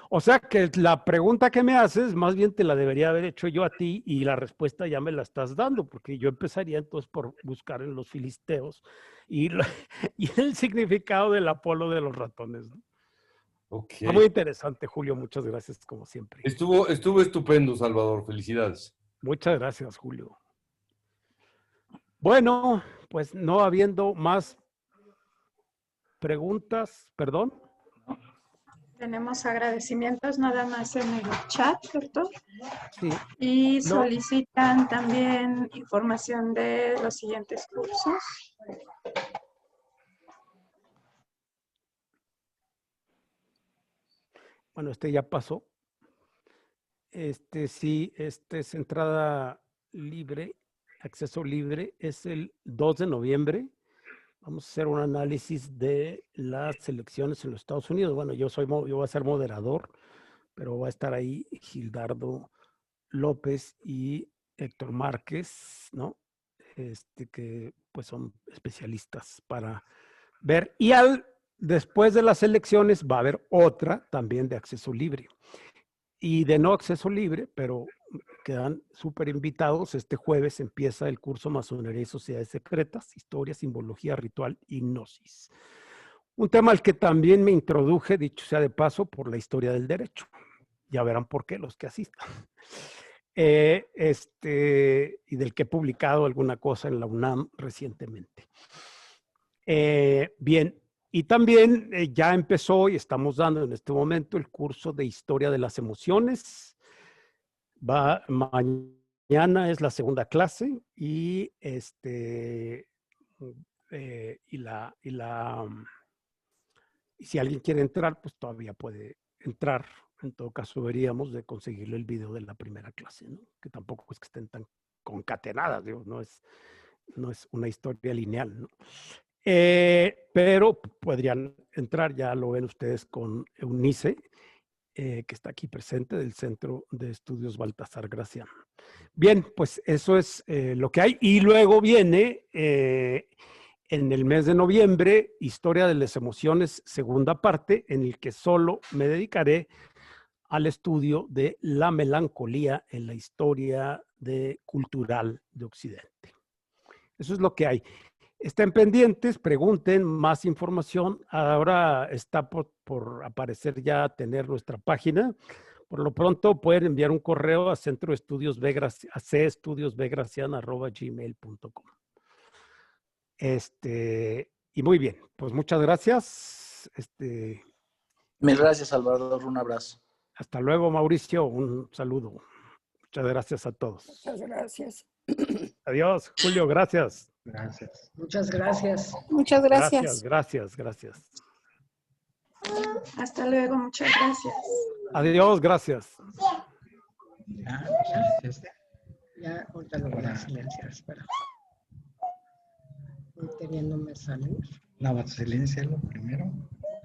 O sea que la pregunta que me haces, más bien te la debería haber hecho yo a ti y la respuesta ya me la estás dando, porque yo empezaría entonces por buscar en los filisteos y, y el significado del Apolo de los ratones, ¿no? Ok. Está muy interesante, Julio. Muchas gracias, como siempre. Estuvo estupendo, Salvador. Felicidades. Muchas gracias, Julio. Bueno, pues no habiendo más preguntas, perdón. Tenemos agradecimientos nada más en el chat, doctor. Sí. Y No. solicitan también información de los siguientes cursos. Bueno, este ya pasó. Sí, es entrada libre, acceso libre. Es el 2 de noviembre. Vamos a hacer un análisis de las elecciones en los Estados Unidos. Bueno, yo voy a ser moderador, pero va a estar ahí Gildardo López y Héctor Márquez, ¿no? Que pues son especialistas para ver. Y después de las elecciones va a haber otra también de acceso libre. Y de no acceso libre, pero quedan súper invitados. Este jueves empieza el curso Masonería y Sociedades Secretas, Historia, Simbología, Ritual y Gnosis. Un tema al que también me introduje, dicho sea de paso, por la historia del derecho. Ya verán por qué los que asistan. Y del que he publicado alguna cosa en la UNAM recientemente. Bien, y también ya empezó y estamos dando en este momento el curso de Historia de las Emociones. Mañana es la segunda clase y y si alguien quiere entrar, pues todavía puede entrar. En todo caso, veríamos de conseguirle el video de la primera clase, ¿no? Que tampoco es que estén tan concatenadas, digo, no es una historia lineal, ¿no? Pero podrían entrar, ya lo ven ustedes con Eunice, que está aquí presente del Centro de Estudios Baltasar Gracián. Bien, pues eso es lo que hay. Y luego viene en el mes de noviembre, Historia de las Emociones, segunda parte, en el que solo me dedicaré al estudio de la melancolía en la historia cultural de Occidente. Eso es lo que hay. Estén pendientes, pregunten más información. Ahora está por aparecer ya tener nuestra página. Por lo pronto pueden enviar un correo a cestudiosbgracian@gmail.com. Y muy bien, pues muchas gracias. Mil gracias, Salvador. Un abrazo. Hasta luego, Mauricio. Un saludo. Muchas gracias a todos. Muchas gracias. Adiós, Julio. Gracias. Gracias. Muchas gracias. Muchas gracias. Gracias. Hasta luego, muchas gracias. Adiós, gracias. Ya, ahorita lo voy a silenciar, espera. Queriéndome salir. No, silencialo primero.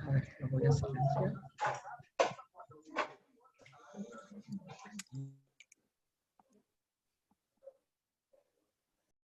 A ver, lo voy a silenciar.